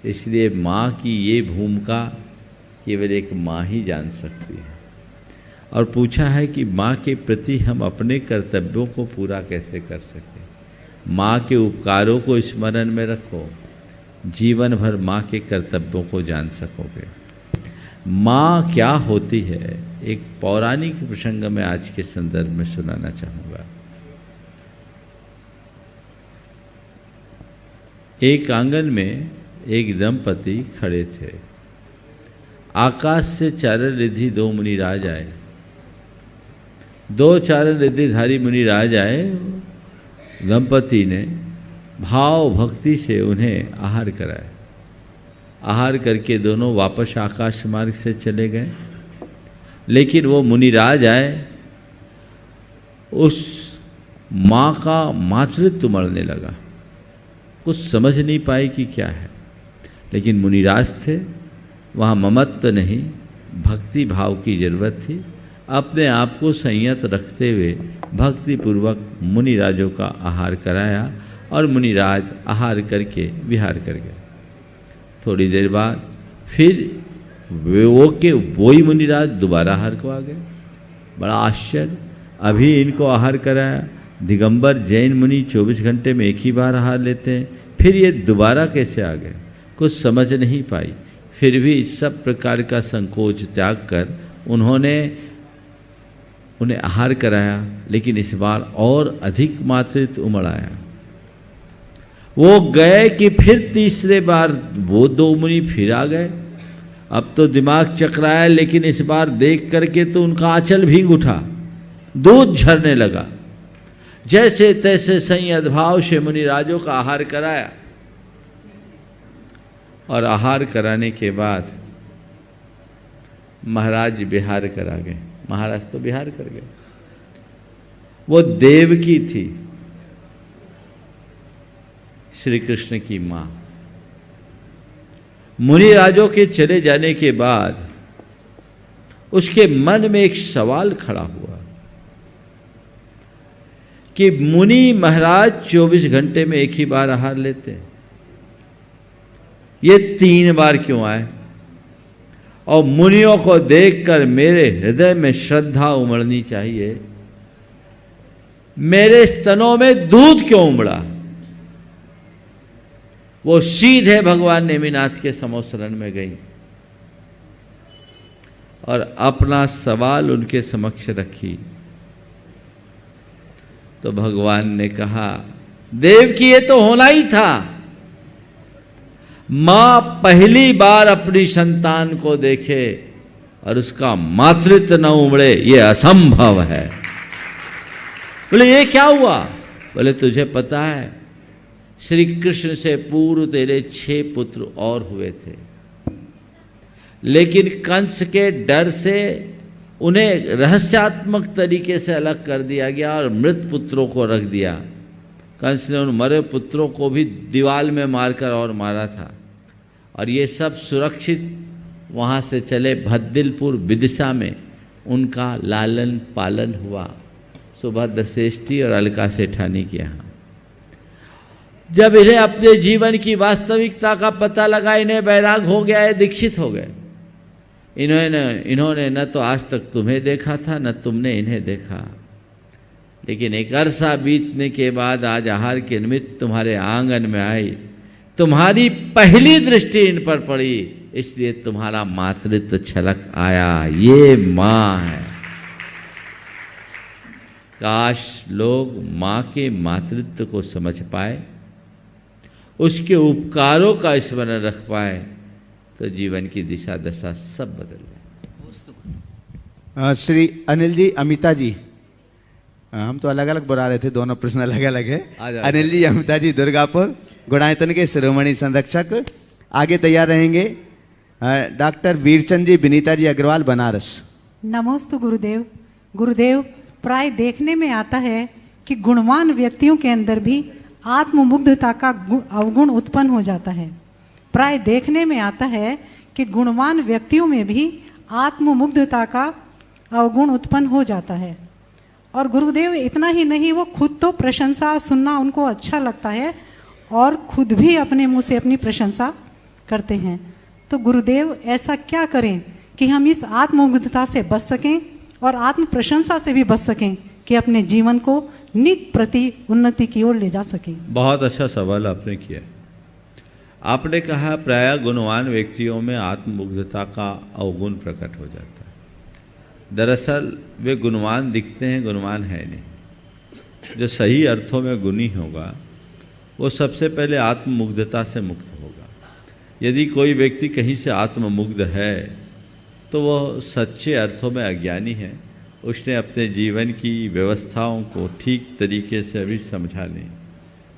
इसलिए माँ की ये भूमिका केवल एक माँ ही जान सकती है। और पूछा है कि माँ के प्रति हम अपने कर्तव्यों को पूरा कैसे कर सकें। माँ के उपकारों को स्मरण में रखो, जीवन भर माँ के कर्तव्यों को जान सकोगे। माँ क्या होती है, एक पौराणिक प्रसंग में आज के संदर्भ में सुनाना चाहूँगा। एक आंगन में एक दंपति खड़े थे। आकाश से चारण रिद्धि दो मुनिराज आए। दो चारण रिद्धिधारी मुनिराज आए। दंपति ने भाव भक्ति से उन्हें आहार कराया। आहार करके दोनों वापस आकाश मार्ग से चले गए। लेकिन वो मुनिराज आए, उस माँ का मातृत्व मरने लगा। कुछ समझ नहीं पाई कि क्या है, लेकिन मुनिराज थे, वहाँ ममत्व नहीं, भक्ति भाव की जरूरत थी। अपने आप को संयत रखते हुए भक्तिपूर्वक मुनिराजों का आहार कराया और मुनिराज आहार करके विहार कर गए। थोड़ी देर बाद फिर वही मुनिराज दोबारा आहार को आ गए। बड़ा आश्चर्य, अभी इनको आहार कराया। दिगंबर जैन मुनि 24 घंटे में एक ही बार आहार लेते हैं, फिर ये दोबारा कैसे आ गए? कुछ समझ नहीं पाई। फिर भी सब प्रकार का संकोच त्याग कर उन्होंने उन्हें आहार कराया, लेकिन इस बार और अधिक मात्रित उमड़ आया। वो गए कि फिर तीसरे बार वो 2 मुनि फिर आ गए। अब तो दिमाग चकराया, लेकिन इस बार देख करके तो उनका आंचल भीग उठा, दूध झरने लगा। जैसे तैसे संयत भाव से मुनिराजों का आहार कराया और आहार कराने के बाद महाराज विहार करा गए। महाराज तो विहार कर गए। वो देवकी थी, श्री कृष्ण की मां। मुनिराजों के चले जाने के बाद उसके मन में एक सवाल खड़ा हुआ कि मुनि महाराज 24 घंटे में एक ही बार आहार लेते हैं, ये 3 बार क्यों आए? और मुनियों को देखकर मेरे हृदय में श्रद्धा उमड़नी चाहिए, मेरे स्तनों में दूध क्यों उमड़ा? वो सीधे भगवान नेमिनाथ के समोर शरण में गई और अपना सवाल उनके समक्ष रखी। तो भगवान ने कहा, देवकी ये तो होना ही था। मां पहली बार अपनी संतान को देखे और उसका मातृत्व न उमड़े, ये असंभव है। बोले ये क्या हुआ? बोले तुझे पता है, श्री कृष्ण से पूर्व तेरे 6 पुत्र और हुए थे, लेकिन कंस के डर से उन्हें रहस्यात्मक तरीके से अलग कर दिया गया और मृत पुत्रों को रख दिया। कंस ने उन मरे पुत्रों को भी दीवाल में मारकर और मारा था। और ये सब सुरक्षित वहाँ से चले भद्दिलपुर विदिशा में उनका लालन पालन हुआ, सुभद्र श्रेष्ठी और अलका सेठानी के यहाँ। जब इन्हें अपने जीवन की वास्तविकता का पता लगा, इन्हें वैराग हो गया है, दीक्षित हो गए। इन्होंने न तो आज तक तुम्हें देखा था, न तुमने इन्हें देखा, लेकिन एक अरसा बीतने के बाद आज आहार के निमित्त तुम्हारे आंगन में आई, तुम्हारी पहली दृष्टि इन पर पड़ी, इसलिए तुम्हारा मातृत्व छलक आया। ये मां है। काश लोग मां के मातृत्व को समझ पाए, उसके उपकारों का स्मरण रख पाए, तो जीवन की दिशा दशा सब बदल जाए। श्री अनिल जी, अमिता जी, हम तो अलग अलग बुला रहे थे, दोनों प्रश्न अलग अलग है। अनिल जी, अमिता जी, दुर्गापुर, गुणायतन के शिरोमणि संरक्षक। आगे तैयार रहेंगे डॉक्टर वीरचंद जी, विनीता जी अग्रवाल, बनारस। नमोस्तु गुरुदेव। गुरुदेव, प्राय देखने में आता है कि गुणवान व्यक्तियों के अंदर भी आत्ममुग्धता का अवगुण उत्पन्न हो जाता है। प्राय देखने में आता है कि गुणवान व्यक्तियों में भी आत्ममुग्धता का अवगुण उत्पन्न हो जाता है। और गुरुदेव इतना ही नहीं, वो खुद तो प्रशंसा सुनना उनको अच्छा लगता है और खुद भी अपने मुंह से अपनी प्रशंसा करते हैं। तो गुरुदेव ऐसा क्या करें कि हम इस आत्ममुग्धता से बच सकें और आत्म प्रशंसा से भी बच सकें कि अपने जीवन को नित प्रति उन्नति की ओर ले जा सकें? बहुत अच्छा सवाल आपने किया। आपने कहा प्रायः गुणवान व्यक्तियों में आत्ममुग्धता का अवगुण प्रकट हो जाता है। दरअसल वे गुणवान दिखते हैं, गुणवान है नहीं। जो सही अर्थों में गुणी होगा वो सबसे पहले आत्ममुग्धता से मुक्त होगा। यदि कोई व्यक्ति कहीं से आत्ममुग्ध है तो वह सच्चे अर्थों में अज्ञानी है, उसने अपने जीवन की व्यवस्थाओं को ठीक तरीके से अभी समझा नहीं।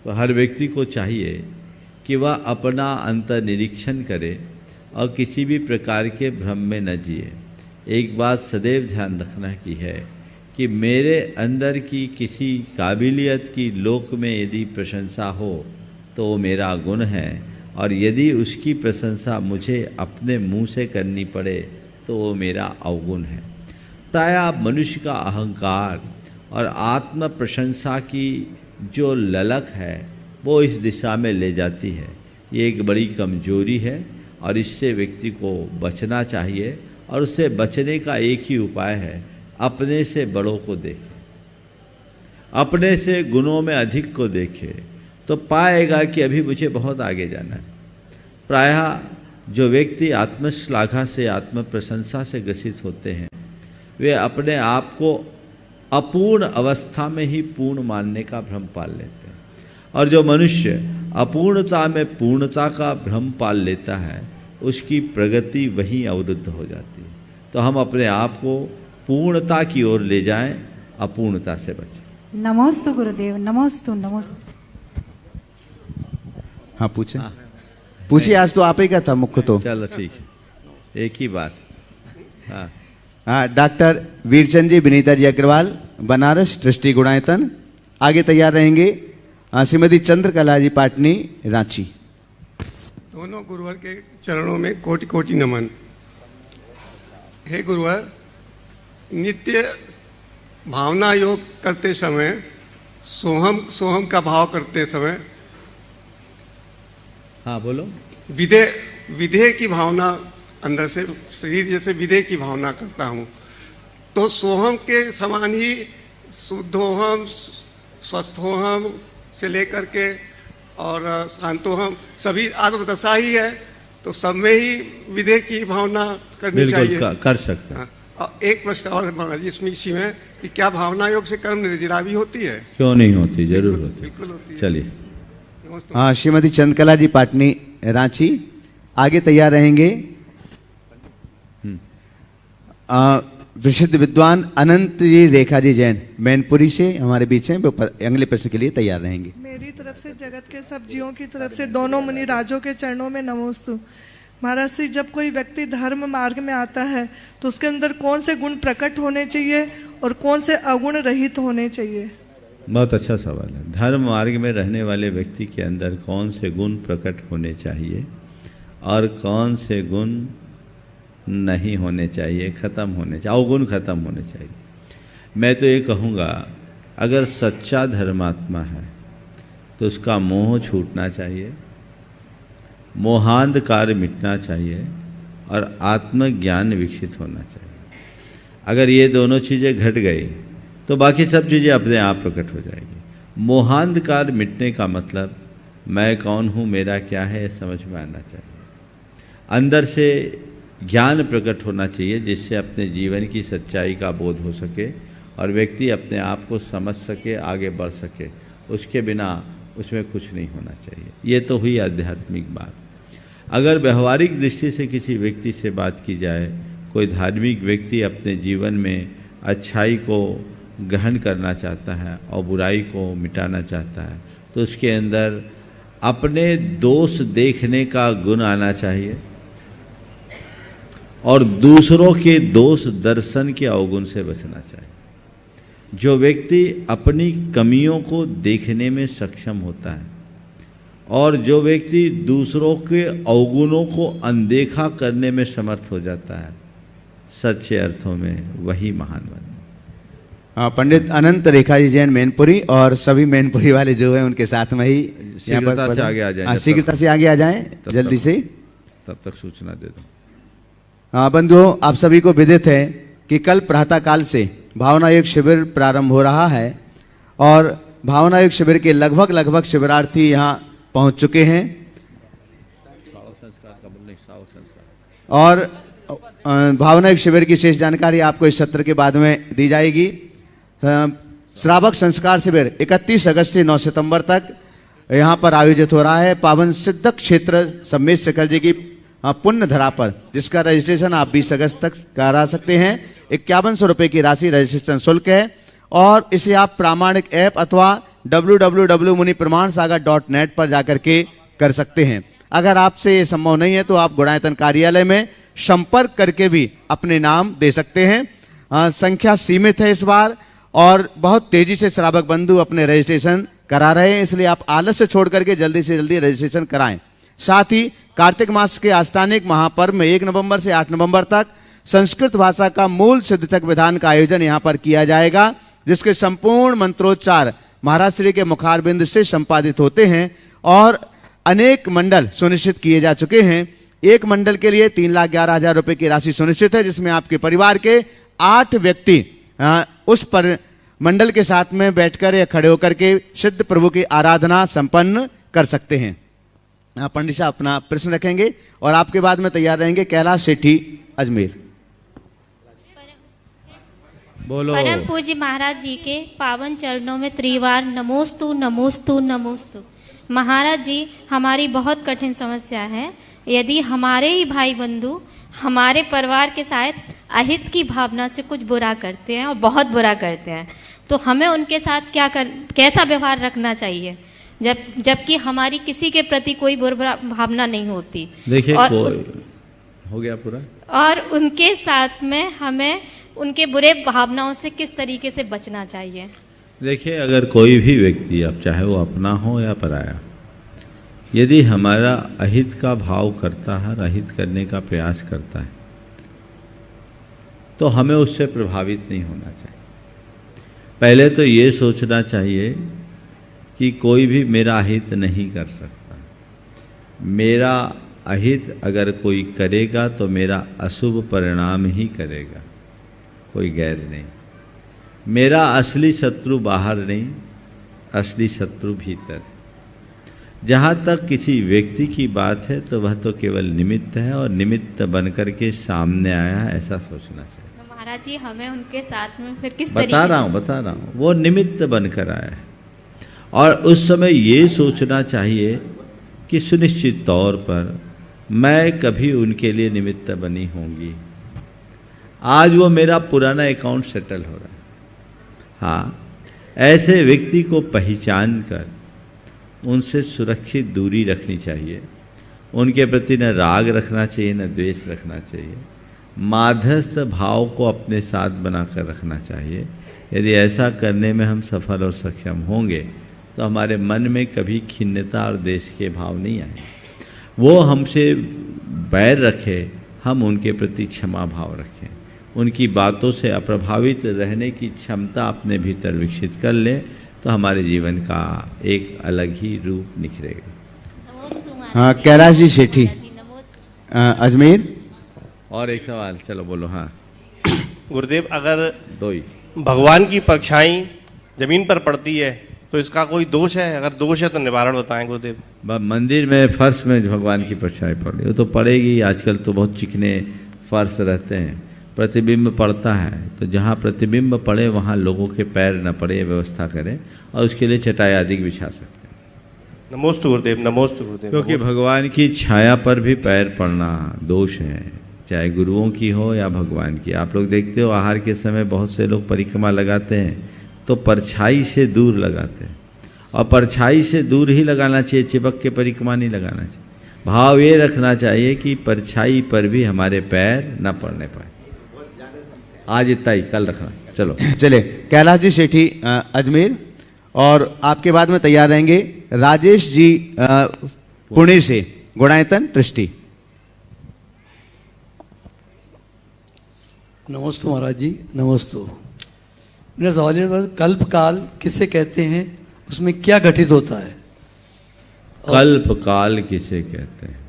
तो हर व्यक्ति को चाहिए कि वह अपना अंतर्निरीक्षण करे और किसी भी प्रकार के भ्रम में न जिए। एक बात सदैव ध्यान रखना की है कि मेरे अंदर की किसी काबिलियत की लोक में यदि प्रशंसा हो तो वो मेरा गुण है, और यदि उसकी प्रशंसा मुझे अपने मुंह से करनी पड़े तो वो मेरा अवगुण है। प्रायः मनुष्य का अहंकार और आत्म प्रशंसा की जो ललक है वो इस दिशा में ले जाती है। ये एक बड़ी कमजोरी है और इससे व्यक्ति को बचना चाहिए, और उससे बचने का एक ही उपाय है, अपने से बड़ों को देखे, अपने से गुणों में अधिक को देखे, तो पाएगा कि अभी मुझे बहुत आगे जाना है। प्रायः जो व्यक्ति आत्मश्लाघा से, आत्म प्रशंसा से ग्रसित होते हैं, वे अपने आप को अपूर्ण अवस्था में ही पूर्ण मानने का भ्रम पाल लेते हैं, और जो मनुष्य अपूर्णता में पूर्णता का भ्रम पाल लेता है उसकी प्रगति वहीं अवरुद्ध हो जाती है। तो हम अपने आप को पूर्णता की ओर ले जाएं, अपूर्णता से बचें। नमोस्तु गुरुदेव, नमोस्तु नमोस्तु। हाँ पूछे, पूछिए, आज तो आप ही का था मुख्य। तो चलो ठीक है, एक ही बात। हाँ हाँ, डॉक्टर वीरचंद जी, विनीता जी अग्रवाल, बनारस ट्रस्टी गुणायतन। आगे तैयार रहेंगे श्रीमती चंद्रकला जी पाटनी, रांची। दोनों गुरुवर के चरणों में कोटि कोटि नमन। हे गुरुवर, नित्य भावना योग करते समय, सोहम सोहम का भाव करते समय, हाँ बोलो, विधेय की भावना अंदर से, शरीर जैसे विधेय की भावना करता हूँ, तो सोहम के समान ही शुद्धोहम, स्वस्थोहम से लेकर के और शांतोहम सभी आत्मदशा ही है, तो सब में ही विधेय की भावना करनी चाहिए। कर सकते हैं। और एक प्रश्न और महाराज इसमें इसी में कि क्या भावना योग से कर्म निर्जरा भी होती है? क्यों नहीं होती, जरूर होती। बिल्कुल होती है। चलिए। हाँ, श्रीमती चंद्रकला जी पाटनी, रांची। आगे तैयार रहेंगे विशुद्ध विद्वान अनंत जी रेखा जी जैन, मैनपुरी से हमारे बीच हैं, वो अगले प्रश्न के लिए तैयार रहेंगे। मेरी तरफ से जगत के सब जीवों की तरफ से दोनों मुनि राजों के चरणों में नमोस्तु। महाराज श्री, जब कोई व्यक्ति धर्म मार्ग में आता है तो उसके अंदर कौन से गुण प्रकट होने चाहिए और कौन से अगुण रहित होने चाहिए? बहुत अच्छा सवाल है। धर्म मार्ग में रहने वाले व्यक्ति के अंदर कौन से गुण प्रकट होने चाहिए और कौन से गुण नहीं होने चाहिए, खत्म होने चाहिए, अवगुण खत्म होने चाहिए। मैं तो ये कहूँगा, अगर सच्चा धर्मात्मा है तो उसका मोह छूटना चाहिए, मोहांधकार मिटना चाहिए और आत्मज्ञान विकसित होना चाहिए। अगर ये दोनों चीज़ें घट गई तो बाकी सब चीज़ें अपने आप प्रकट हो जाएगी। मोहांधकार मिटने का मतलब मैं कौन हूँ, मेरा क्या है, समझ में आना चाहिए। अंदर से ज्ञान प्रकट होना चाहिए जिससे अपने जीवन की सच्चाई का बोध हो सके और व्यक्ति अपने आप को समझ सके, आगे बढ़ सके। उसके बिना उसमें कुछ नहीं होना चाहिए। ये तो हुई आध्यात्मिक बात। अगर व्यवहारिक दृष्टि से किसी व्यक्ति से बात की जाए, कोई धार्मिक व्यक्ति अपने जीवन में अच्छाई को ग्रहण करना चाहता है और बुराई को मिटाना चाहता है, तो उसके अंदर अपने दोष देखने का गुण आना चाहिए और दूसरों के दोष दर्शन के अवगुण से बचना चाहिए। जो व्यक्ति अपनी कमियों को देखने में सक्षम होता है और जो व्यक्ति दूसरों के अवगुणों को अनदेखा करने में समर्थ हो जाता है, सच्चे अर्थों में वही महान बने। पंडित अनंत रेखा जी जैन, मैनपुरी, और सभी मैनपुरी वाले जो हैं उनके साथ में ही शीघ्रता से आगे आ जाएं। शीघ्रता से आगे आ जाएं जल्दी से, तब तक सूचना दे दो। बंधुओं, आप सभी को विदित है कि कल प्रातः काल से भावना योग शिविर प्रारंभ हो रहा है और भावना योग शिविर के लगभग शिविरार्थी यहाँ पहुँच चुके हैं और भावना योग शिविर की शेष जानकारी आपको इस सत्र के बाद में दी जाएगी। श्रावक संस्कार शिविर 31 अगस्त से 9 सितंबर तक यहाँ पर आयोजित हो रहा है पावन सिद्ध क्षेत्र सम्मेद शेखर जी की पुण्य धरा पर, जिसका रजिस्ट्रेशन आप 20 अगस्त तक करा सकते हैं। 5100 रुपये की राशि रजिस्ट्रेशन शुल्क है और इसे आप प्रामाणिक ऐप अथवा www.munipramansagar.net पर जाकर के कर सकते हैं। अगर आपसे ये संभव नहीं है तो आप गुणायतन कार्यालय में संपर्क करके भी अपने नाम दे सकते हैं। संख्या सीमित है इस बार और बहुत तेजी से श्रावक बंधु अपने रजिस्ट्रेशन करा रहे हैं, इसलिए आप आलस्य छोड़ करके जल्दी से जल्दी रजिस्ट्रेशन कराएं। साथ ही कार्तिक मास के आस्थानिक महापर्व में 1 नवंबर से 8 नवंबर तक संस्कृत भाषा का मूल सिद्धचक विधान का आयोजन यहाँ पर किया जाएगा, जिसके संपूर्ण मंत्रोच्चार महाराज श्री के मुखारबिंद से संपादित होते हैं और अनेक मंडल सुनिश्चित किए जा चुके हैं। एक मंडल के लिए 3,11,000 रुपए की राशि सुनिश्चित है, जिसमें आपके परिवार के 8 व्यक्ति उस पर मंडल के साथ में बैठकर या खड़े होकर के सिद्ध प्रभु की आराधना संपन्न कर सकते हैं। पंडित साहब अपना प्रश्न रखेंगे और आपके बाद में तैयार रहेंगे कैलाश सेठी अजमेर। बोलो। परम पूज्य महाराज जी के पावन चरणों में त्रिवार नमोस्तु नमोस्तु नमोस्तु। महाराज जी, हमारी बहुत कठिन समस्या है। यदि हमारे ही भाई बंधु हमारे परिवार के साथ अहित की भावना से कुछ बुरा करते हैं और बहुत बुरा करते हैं, तो हमें उनके साथ कैसा व्यवहार रखना चाहिए, जबकि हमारी किसी के प्रति कोई बुरा भावना नहीं होती। देखिए, हो गया पूरा। और उनके साथ में हमें उनके बुरे भावनाओं से किस तरीके से बचना चाहिए? देखिए, अगर कोई भी व्यक्ति, अब चाहे वो अपना हो या पराया, यदि हमारा अहित का भाव करता है, अहित करने का प्रयास करता है, तो हमें उससे प्रभावित नहीं होना चाहिए। पहले तो ये सोचना चाहिए कि कोई भी मेरा अहित नहीं कर सकता। मेरा अहित अगर कोई करेगा तो मेरा अशुभ परिणाम ही करेगा, कोई गैर नहीं। मेरा असली शत्रु बाहर नहीं, असली शत्रु भीतर। जहाँ तक किसी व्यक्ति की बात है तो वह तो केवल निमित्त है और निमित्त बनकर के सामने आया है, ऐसा सोचना चाहिए। महाराज जी, हमें उनके साथ में फिर किस बता रहा हूँ, वो निमित्त बनकर आया है। और उस समय ये सोचना चाहिए कि सुनिश्चित तौर पर मैं कभी उनके लिए निमित्त बनी होंगी। आज वो मेरा पुराना अकाउंट सेटल हो रहा है। हाँ, ऐसे व्यक्ति को पहचान कर उनसे सुरक्षित दूरी रखनी चाहिए। उनके प्रति न राग रखना चाहिए, न द्वेष रखना चाहिए। माध्यस्थ भाव को अपने साथ बनाकर रखना चाहिए। यदि ऐसा करने में हम सफल और सक्षम होंगे तो हमारे मन में कभी खिन्नता और द्वेष के भाव नहीं आए। वो हमसे बैर रखे, हम उनके प्रति क्षमा भाव रखें। उनकी बातों से अप्रभावित रहने की क्षमता अपने भीतर विकसित कर ले तो हमारे जीवन का एक अलग ही रूप निखरेगा। हाँ, कैलाश जी सेठी अजमेर। और एक सवाल, चलो बोलो। हाँ गुरुदेव, अगर दो ही भगवान की परछाई जमीन पर पड़ती है तो इसका कोई दोष है? अगर दोष है तो निवारण बताएं गुरुदेव। मंदिर में फर्श में भगवान की परछाई पड़ रही, वो तो पड़ेगी। आजकल तो बहुत चिकने फर्श रहते हैं, प्रतिबिंब पड़ता है, तो जहाँ प्रतिबिंब पड़े वहाँ लोगों के पैर न पड़े, व्यवस्था करें और उसके लिए चटाई आदि बिछा सकते हैं। नमोस्तु गुरुदेव, नमोस्तु गुरुदेव। क्योंकि भगवान की छाया पर भी पैर पड़ना दोष है, चाहे गुरुओं की हो या भगवान की। आप लोग देखते हो आहार के समय बहुत से लोग परिक्रमा लगाते हैं तो परछाई से दूर लगाते हैं, और परछाई से दूर ही लगाना चाहिए, चिपक के परिक्रमा नहीं लगाना चाहिए। भाव ये रखना चाहिए कि परछाई पर भी हमारे पैर न पड़ने पाए। आज इतना ही, कल रखना। चलो चले, कैलाश जी सेठी अजमेर, और आपके बाद में तैयार रहेंगे राजेश जी पुणे से, गुणायतन ट्रस्टी। नमस्ते महाराज जी, नमस्ते। मेरा सवाल है, कल्प काल किसे कहते हैं, उसमें क्या घटित होता है? कल्प काल किसे कहते हैं?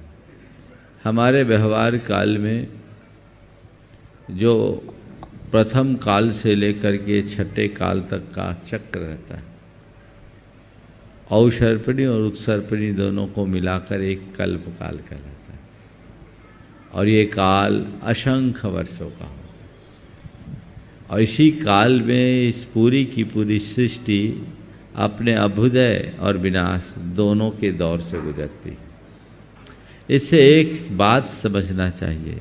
हमारे व्यवहार काल में जो प्रथम काल से लेकर के छठे काल तक का चक्र रहता है, औसर्पिणी और उत्सर्पिणी दोनों को मिलाकर एक कल्प काल कहलाता है। और ये काल असंख्य वर्षों का होता है, और इसी काल में इस पूरी की पूरी सृष्टि अपने अभ्युदय और विनाश दोनों के दौर से गुजरती है। इससे एक बात समझना चाहिए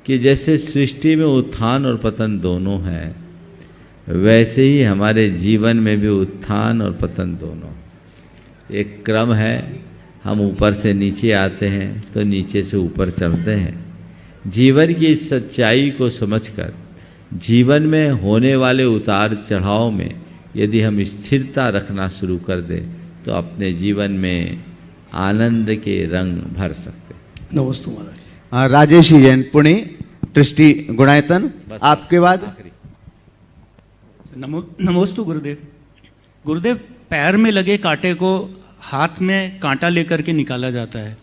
कि जैसे सृष्टि में उत्थान और पतन दोनों हैं, वैसे ही हमारे जीवन में भी उत्थान और पतन दोनों एक क्रम है। हम ऊपर से नीचे आते हैं तो नीचे से ऊपर चलते हैं। जीवन की इस सच्चाई को समझकर जीवन में होने वाले उतार चढ़ाव में यदि हम स्थिरता रखना शुरू कर दें तो अपने जीवन में आनंद के रंग भर सकते हैं। नमस्ते महाराज। राजेश जैन पुणे ट्रस्टी गुणायतन, आपके बाद। नमोस्तु गुरुदेव। गुरुदेव, पैर में लगे कांटे को हाथ में कांटा लेकर के निकाला जाता है,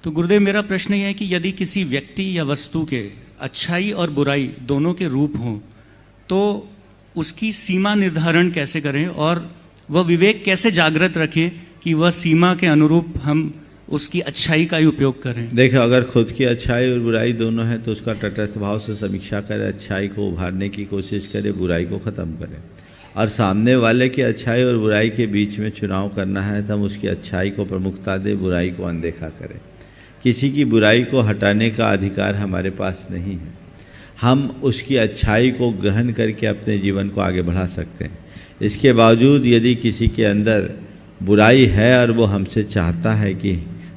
तो गुरुदेव मेरा प्रश्न यह है कि यदि किसी व्यक्ति या वस्तु के अच्छाई और बुराई दोनों के रूप हों तो उसकी सीमा निर्धारण कैसे करें और वह विवेक कैसे जागृत रखें कि वह सीमा के अनुरूप हम उसकी अच्छाई का ही उपयोग करें। देखो, अगर खुद की अच्छाई और बुराई दोनों है तो उसका तटस्थ भाव से समीक्षा करे, अच्छाई को उभारने की कोशिश करे, बुराई को ख़त्म करे। और सामने वाले की अच्छाई और बुराई के बीच में चुनाव करना है तो हम उसकी अच्छाई को प्रमुखता दे, बुराई को अनदेखा करें। किसी की बुराई को हटाने का अधिकार हमारे पास नहीं है। हम उसकी अच्छाई को ग्रहण करके अपने जीवन को आगे बढ़ा सकते हैं। इसके बावजूद यदि किसी के अंदर बुराई है और वो हमसे चाहता है कि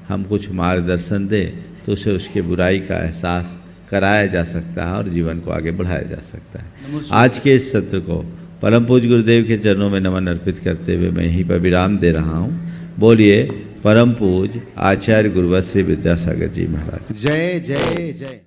हम कुछ मार्गदर्शन दें तो उसे उसके बुराई का एहसास कराया जा सकता है और जीवन को आगे बढ़ाया जा सकता है। आज के इस सत्र को परम पूज्य गुरुदेव के चरणों में नमन अर्पित करते हुए मैं यहीं पर विराम दे रहा हूँ। बोलिए परम पूज्य आचार्य गुरुवर श्री विद्यासागर जी महाराज। जय जय जय।